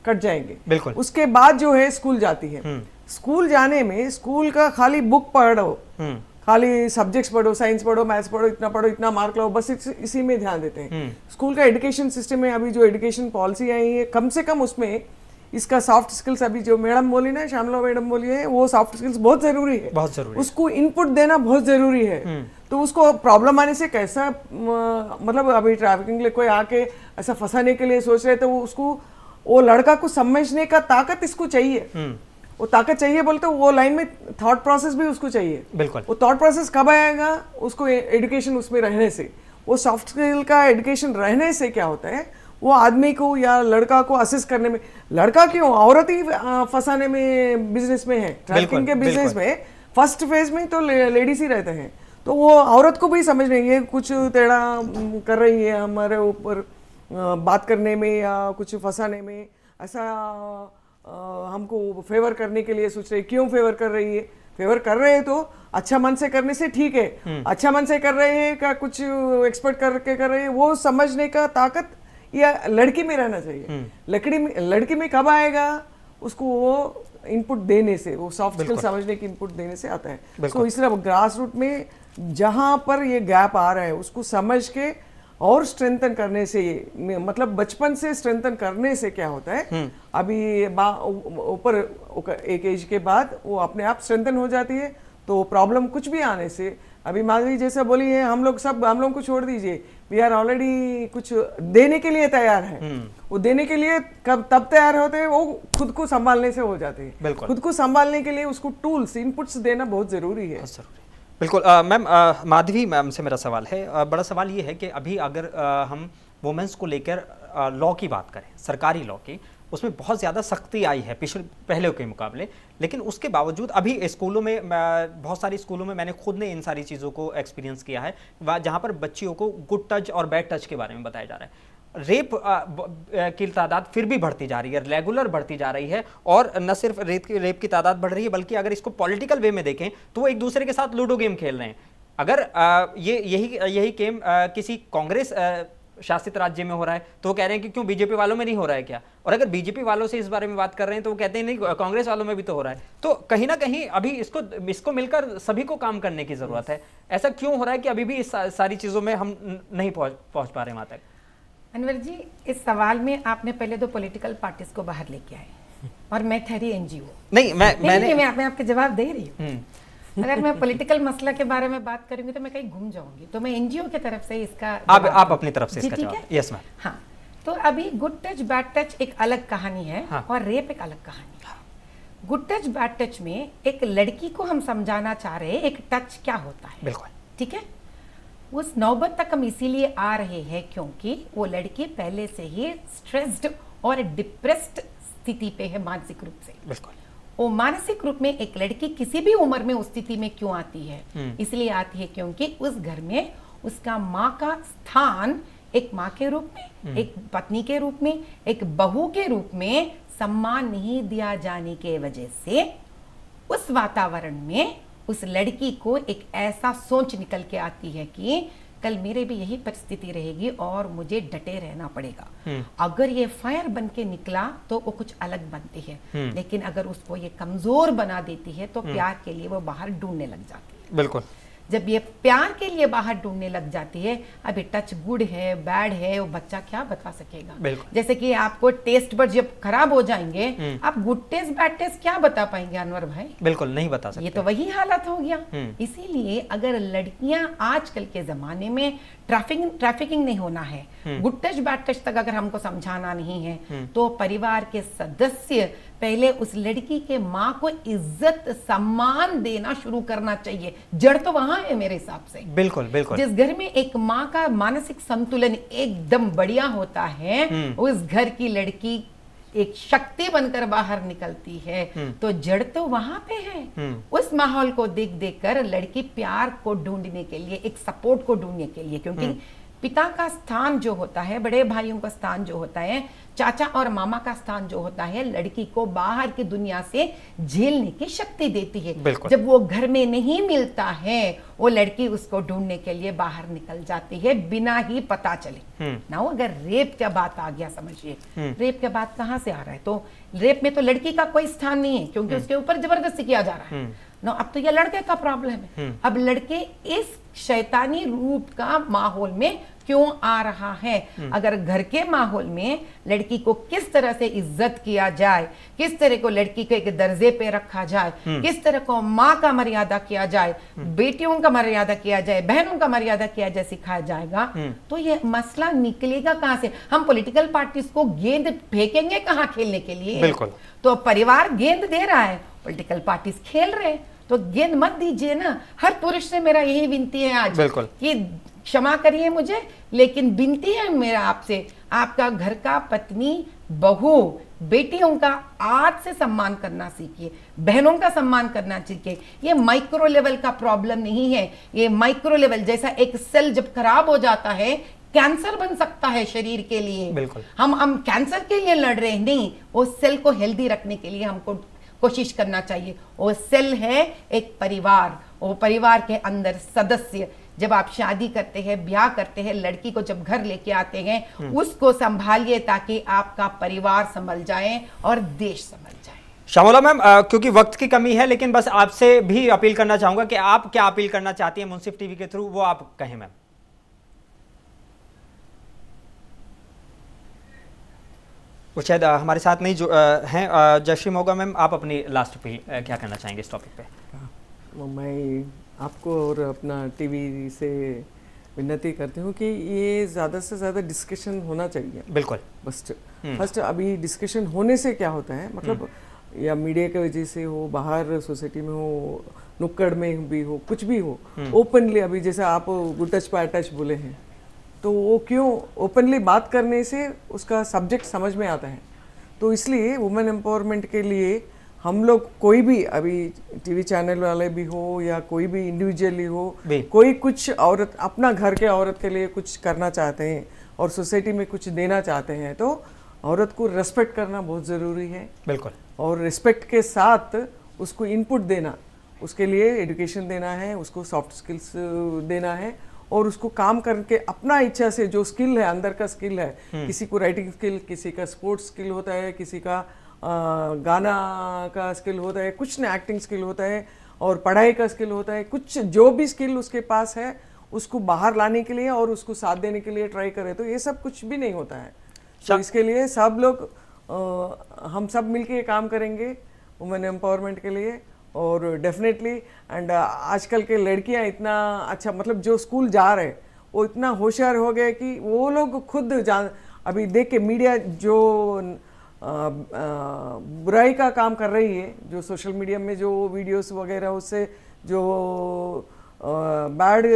कट जाएंगे। बिल्कुल। उसके बाद जो है स्कूल जाती है, स्कूल जाने में स्कूल का खाली बुक पढ़ो, खाली सब्जेक्ट्स पढ़ो, साइंस पढ़ो, मैथ्स पढ़ो, इतना मार्क लो, बस इसी में ध्यान देते हैं। स्कूल का एजुकेशन सिस्टम में अभी जो एजुकेशन पॉलिसी आई है, कम से कम उसमें इसका सॉफ्ट स्किल्स, अभी जो मैडम बोली ना, श्यामला मैडम बोली है, वो सॉफ्ट स्किल्स बहुत जरूरी है, बहुत जरूरी, उसको इनपुट देना बहुत जरूरी है। तो उसको प्रॉब्लम आने से कैसा, मतलब अभी ट्रैफिकिंग के लिए कोई आके ऐसा फंसाने के लिए सोच रहे, तो उसको वो लड़का को समझने का ताकत इसको चाहिए, वो ताकत चाहिए बोलते, वो लाइन में थॉट प्रोसेस भी उसको चाहिए। बिल्कुल। वो थॉट प्रोसेस कब आएगा, उसको एजुकेशन उसमें रहने से, वो सॉफ्ट स्किल का एजुकेशन रहने से क्या होता है, वो आदमी को या लड़का को असिस्ट करने में, लड़का क्यों, औरत ही फंसाने में बिजनेस में है, ट्रैफिकिंग के बिजनेस में फर्स्ट फेज में तो लेडीज ही रहते हैं। तो वो औरत को भी समझ नहीं है, कुछ टेढ़ा कर रही है हमारे ऊपर बात करने में या कुछ फंसाने में, ऐसा हमको फेवर करने के लिए सोच रही है, क्यों फेवर कर रही है, फेवर कर रहे हैं तो अच्छा मन से करने से ठीक है, अच्छा मन से कर रहे हैं का कुछ एक्सपर्ट करके कर रहे हैं, वो समझने का ताकत या लड़की में रहना चाहिए। लड़की में कब आएगा, उसको वो इनपुट देने से, वो सॉफ्ट स्किल समझने की इनपुट देने से आता है। तो इस तरह ग्रास रूट में जहां पर ये गैप आ रहा है उसको समझ के और स्ट्रेंथन करने से, मतलब बचपन से स्ट्रेंथन करने से क्या होता है, अभी ऊपर एक एज के बाद वो अपने आप स्ट्रेंथन हो जाती है। तो प्रॉब्लम कुछ भी आने से, अभी माधवी जैसा बोली है, हम लोग को छोड़ दीजिए, वी आर ऑलरेडी कुछ देने के लिए तैयार है। वो देने के लिए तब तैयार होते हैं, वो खुद को संभालने से हो जाते हैं। खुद को संभालने के लिए उसको टूल्स, इनपुट्स देना बहुत जरूरी है। बिल्कुल। मैम, माधवी मैम से मेरा सवाल है, बड़ा सवाल ये है कि अभी अगर हम वुमेन्स को लेकर लॉ की बात करें, सरकारी लॉ की, उसमें बहुत ज़्यादा सख्ती आई है पहले के मुकाबले, लेकिन उसके बावजूद अभी स्कूलों में, बहुत सारी स्कूलों में मैंने खुद ने इन सारी चीज़ों को एक्सपीरियंस किया है, जहाँ पर बच्चियों को गुड टच और बैड टच के बारे में बताया जा रहा है। रेप की तादाद फिर भी बढ़ती जा रही है, रेगुलर बढ़ती जा रही है, और न सिर्फ रेप की तादाद बढ़ रही है, बल्कि अगर इसको पॉलिटिकल वे में देखें तो वो एक दूसरे के साथ लूडो गेम खेल रहे हैं। अगर यही गेम किसी कांग्रेस शासित राज्य में हो रहा है तो वो कह रहे हैं कि क्यों बीजेपी वालों में नहीं हो रहा है क्या, और अगर बीजेपी वालों से इस बारे में बात कर रहे हैं तो वो कहते हैं नहीं, कांग्रेस वालों में भी तो हो रहा है। तो कहीं ना कहीं अभी इसको मिलकर सभी को काम करने की जरूरत है। ऐसा क्यों हो रहा है कि अभी भी इस सारी चीजों में हम नहीं पहुंच पा रहे वहां तक? अनवर जी, इस सवाल में आपने पहले दो पॉलिटिकल पार्टीज को बाहर लेके आए और मैं ठहरी एनजीओ। मैं आपके जवाब दे रही हूँ। अगर मैं पॉलिटिकल मसला के बारे में बात करूंगी तो मैं कहीं घूम जाऊंगी, तो मैं एनजीओ की तरफ से इसका आप अपनी तरफ से इसका जवाब। Yes ma'am. हाँ, तो अभी गुड टच बैड टच एक अलग कहानी है, और रेप एक अलग कहानी है। गुड टच बैड टच में एक लड़की को हम समझाना चाह रहे हैं एक टच क्या होता है। बिल्कुल ठीक है। उस नौबत तक हम इसीलिए आ रहे हैं क्योंकि वो लड़की पहले से ही स्ट्रेस्ड और डिप्रेस्ड स्थिति पे है मानसिक रूप से। बिल्कुल। वो मानसिक रूप में एक लड़की किसी भी उम्र में उस स्थिति में क्यों आती है, इसलिए आती है क्योंकि उस घर में उसका माँ का स्थान एक माँ के रूप में, एक पत्नी के रूप में, एक बहू के रूप में सम्मान नहीं दिया जाने के वजह से उस वातावरण में उस लड़की को एक ऐसा सोच निकल के आती है कि कल मेरे भी यही परिस्थिति रहेगी और मुझे डटे रहना पड़ेगा। अगर ये फायर बन के निकला तो वो कुछ अलग बनती है, लेकिन अगर उसको ये कमजोर बना देती है तो प्यार के लिए वो बाहर ढूंढने लग जाती है। बिल्कुल। जब ये प्यार के लिए बाहर ढूंढने लग जाती है, अभी टच गुड है बैड है वो बच्चा क्या बता सकेगा। जैसे कि आपको टेस्ट पर जब खराब हो जाएंगे, आप गुड टेस्ट बैड टेस्ट क्या बता पाएंगे अनवर भाई? बिल्कुल नहीं बता सकते। ये तो वही हालत हो गया। इसीलिए अगर लड़कियां आजकल के जमाने में ट्रैफिकिंग नहीं होना है, गुड टच बैड टच तक अगर हमको समझाना नहीं है, तो परिवार के सदस्य पहले उस लड़की के माँ को इज्जत सम्मान देना शुरू करना चाहिए। जड़ तो वहां है मेरे हिसाब से। बिल्कुल बिल्कुल। जिस घर में एक माँ का मानसिक संतुलन एकदम बढ़िया होता है, उस घर की लड़की एक शक्ति बनकर बाहर निकलती है, तो जड़ तो वहां पे है। उस माहौल को देख देख कर लड़की प्यार को ढूंढने के लिए, एक सपोर्ट को ढूंढने के लिए, क्योंकि पिता का स्थान जो होता है, बड़े भाइयों का स्थान जो होता है, चाचा और मामा का स्थान जो होता है, लड़की को बाहर की दुनिया से झेलने की शक्ति देती है। जब वो घर में नहीं मिलता है, वो लड़की उसको ढूंढने के लिए बाहर निकल जाती है बिना ही पता चले ना। अगर रेप का बात आ गया, समझिए रेप का बात कहां से आ रहा है, तो रेप में तो लड़की का कोई स्थान नहीं है क्योंकि उसके ऊपर जबरदस्ती किया जा रहा है ना। अब तो यह लड़के का प्रॉब्लम है। अब लड़के इस शैतानी रूप का माहौल में क्यों आ रहा है? अगर घर के माहौल में लड़की को किस तरह से इज्जत किया जाए, किस तरह को लड़की को एक दर्जे पे रखा जाए, किस तरह को माँ का मर्यादा किया जाए, बेटियों का मर्यादा किया जाए, बहनों का मर्यादा किया जाए, सिखाया जाएगा, तो ये मसला निकलेगा कहां से? हम पॉलिटिकल पार्टीज को गेंद फेंकेंगे कहां खेलने के लिए? बिल्कुल। तो परिवार गेंद दे रहा है, पॉलिटिकल पार्टीज खेल रहे हैं, तो गेंद मत दीजिए ना। हर पुरुष से मेरा यही विनती है आज कि क्षमा करिए मुझे, लेकिन विनती है मेरा आपसे, आपका घर का पत्नी, बहू, बेटियों का आज से सम्मान करना सीखिए, बहनों का सम्मान करना सीखिए। ये माइक्रो लेवल का प्रॉब्लम नहीं है। ये माइक्रो लेवल जैसा एक सेल जब खराब हो जाता है, कैंसर बन सकता है शरीर के लिए। बिल्कुल। हम कैंसर के लिए लड़ रहे हैं, नहीं, वो सेल को हेल्दी रखने के लिए हमको कोशिश करना चाहिए। वो सेल है एक परिवार, वो परिवार के अंदर सदस्य, जब आप शादी करते हैं, ब्याह करते हैं, लड़की को जब घर लेके आते हैं, उसको संभालिए ताकि आपका परिवार संभल जाए और देश संभल जाए। श्यामोला मैम, क्योंकि वक्त की कमी है, लेकिन बस आपसे भी अपील करना चाहूंगा कि आप क्या अपील करना चाहती हैं मुंसिफ टीवी के थ्रू, वो आप कहें मैम। वो शायद हमारे साथ नहीं जो हैं। जयश्री मोगा मैम, आप अपनी लास्ट अपील क्या करना चाहेंगे इस टॉपिक पे? मैं आपको और अपना टीवी से विनती करती हूँ कि ये ज़्यादा से ज़्यादा डिस्कशन होना चाहिए। बिल्कुल। फर्स्ट अभी डिस्कशन होने से क्या होता है, मतलब या मीडिया की वजह से हो, बाहर सोसाइटी में हो, नुक्कड़ में भी हो, कुछ भी हो, ओपनली अभी जैसे आप गुड टच बैड टच बोले हैं, तो वो क्यों ओपनली बात करने से उसका सब्जेक्ट समझ में आता है। तो इसलिए वुमेन एम्पावरमेंट के लिए हम लोग कोई भी अभी टीवी चैनल वाले भी हो या कोई भी इंडिविजुअली हो, कोई कुछ औरत अपना घर के औरत के लिए कुछ करना चाहते हैं और सोसाइटी में कुछ देना चाहते हैं, तो औरत को रेस्पेक्ट करना बहुत ज़रूरी है। बिल्कुल। और रिस्पेक्ट के साथ उसको इनपुट देना, उसके लिए एजुकेशन देना है, उसको सॉफ्ट स्किल्स देना है और उसको काम करके अपना इच्छा से जो स्किल है, अंदर का स्किल है, किसी को राइटिंग स्किल, किसी का स्पोर्ट्स स्किल होता है, किसी का गाना का स्किल होता है, कुछ ना एक्टिंग स्किल होता है और पढ़ाई का स्किल होता है, कुछ जो भी स्किल उसके पास है उसको बाहर लाने के लिए और उसको साथ देने के लिए ट्राई करें। तो ये सब कुछ भी नहीं होता है। तो इसके लिए सब लोग हम सब मिलके काम करेंगे वुमेन एम्पावरमेंट के लिए। और डेफिनेटली एंड आजकल के लड़कियां इतना अच्छा, मतलब जो स्कूल जा रहे वो इतना होशियार हो गए कि वो लोग खुद जान, अभी देख के मीडिया जो बुराई का काम कर रही है, जो सोशल मीडिया में जो वीडियोस वगैरह उससे जो बैड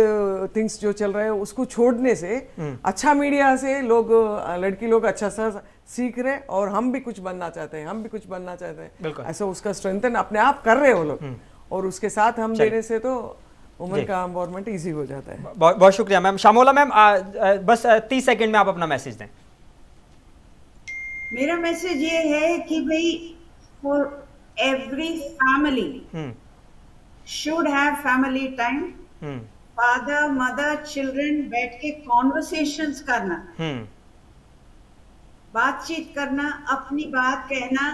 थिंग्स जो चल रहे हैं उसको छोड़ने से अच्छा मीडिया से लोग, लड़की लोग अच्छा सा सीख रहे और हम भी कुछ बनना चाहते हैं, हम भी कुछ बनना चाहते हैं, ऐसा उसका स्ट्रेंथन अपने आप कर रहे हैं वो लोग और उसके साथ हम देने से तो वुमेन का एम्पावरमेंट इजी हो जाता है। बहुत शुक्रिया मैम। श्यामोला मैम, बस 30 सेकंड में आप अपना मैसेज दें। मेरा मैसेज ये है कि भाई for every family should have family time, father mother children बैठ के conversations करना, बातचीत करना, अपनी बात कहना,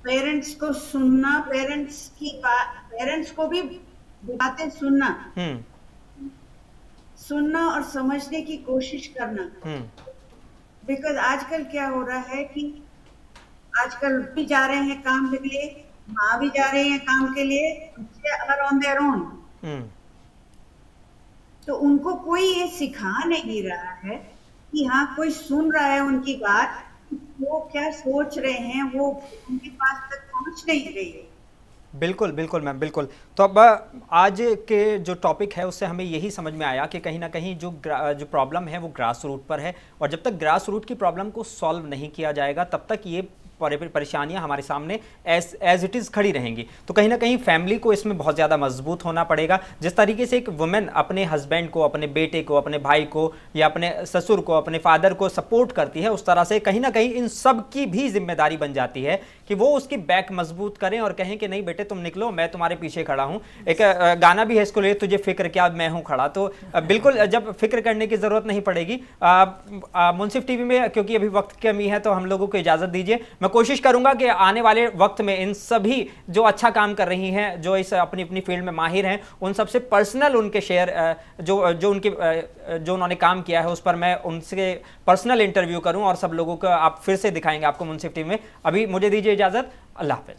पेरेंट्स को सुनना, पेरेंट्स को भी बातें सुनना और समझने की कोशिश करना। बिकॉज आजकल क्या हो रहा है कि आजकल भी जा रहे हैं काम के लिए, माँ भी जा रहे हैं काम के लिए, अगर ऑन देयर ओन, तो उनको कोई ये सिखा नहीं रहा है कि हाँ कोई सुन रहा है उनकी बात, वो क्या सोच रहे हैं वो उनके पास तक पहुंच नहीं रही है। बिल्कुल बिल्कुल मैम, बिल्कुल। तो अब आज के जो टॉपिक है उससे हमें यही समझ में आया कि कहीं ना कहीं जो प्रॉब्लम है वो ग्रास रूट पर है और जब तक ग्रास रूट की प्रॉब्लम को सॉल्व नहीं किया जाएगा तब तक ये परेशानियां हमारे सामने एज इट इज़ खड़ी रहेंगी। तो कहीं ना कहीं फैमिली को इसमें बहुत ज़्यादा मजबूत होना पड़ेगा। जिस तरीके से एक वुमेन अपने हस्बैंड को, अपने बेटे को, अपने भाई को या अपने ससुर को, अपने फादर को सपोर्ट करती है, उस तरह से कहीं ना कहीं इन सब की भी जिम्मेदारी बन जाती है कि वो उसकी बैक मजबूत करें और कहें कि नहीं बेटे तुम निकलो, मैं तुम्हारे पीछे खड़ा हूँ। एक गाना भी है इसको लिए, तुझे फिक्र क्या मैं हूँ खड़ा। तो बिल्कुल जब फिक्र करने की ज़रूरत नहीं पड़ेगी। मुंसिफ टीवी में क्योंकि अभी वक्त की कमी है तो हम लोगों को इजाज़त दीजिए। मैं कोशिश करूंगा कि आने वाले वक्त में इन सभी जो अच्छा काम कर रही हैं, जो इस अपनी अपनी फील्ड में माहिर हैं, उन सबसे पर्सनल उनके शेयर जो उन्होंने काम किया है उस पर मैं उनसे पर्सनल इंटरव्यू करूं और सब लोगों को आप फिर से दिखाएंगे आपको मुंसिफ टीवी में। अभी मुझे दीजिए इजाजत, अल्लाह हाफिज।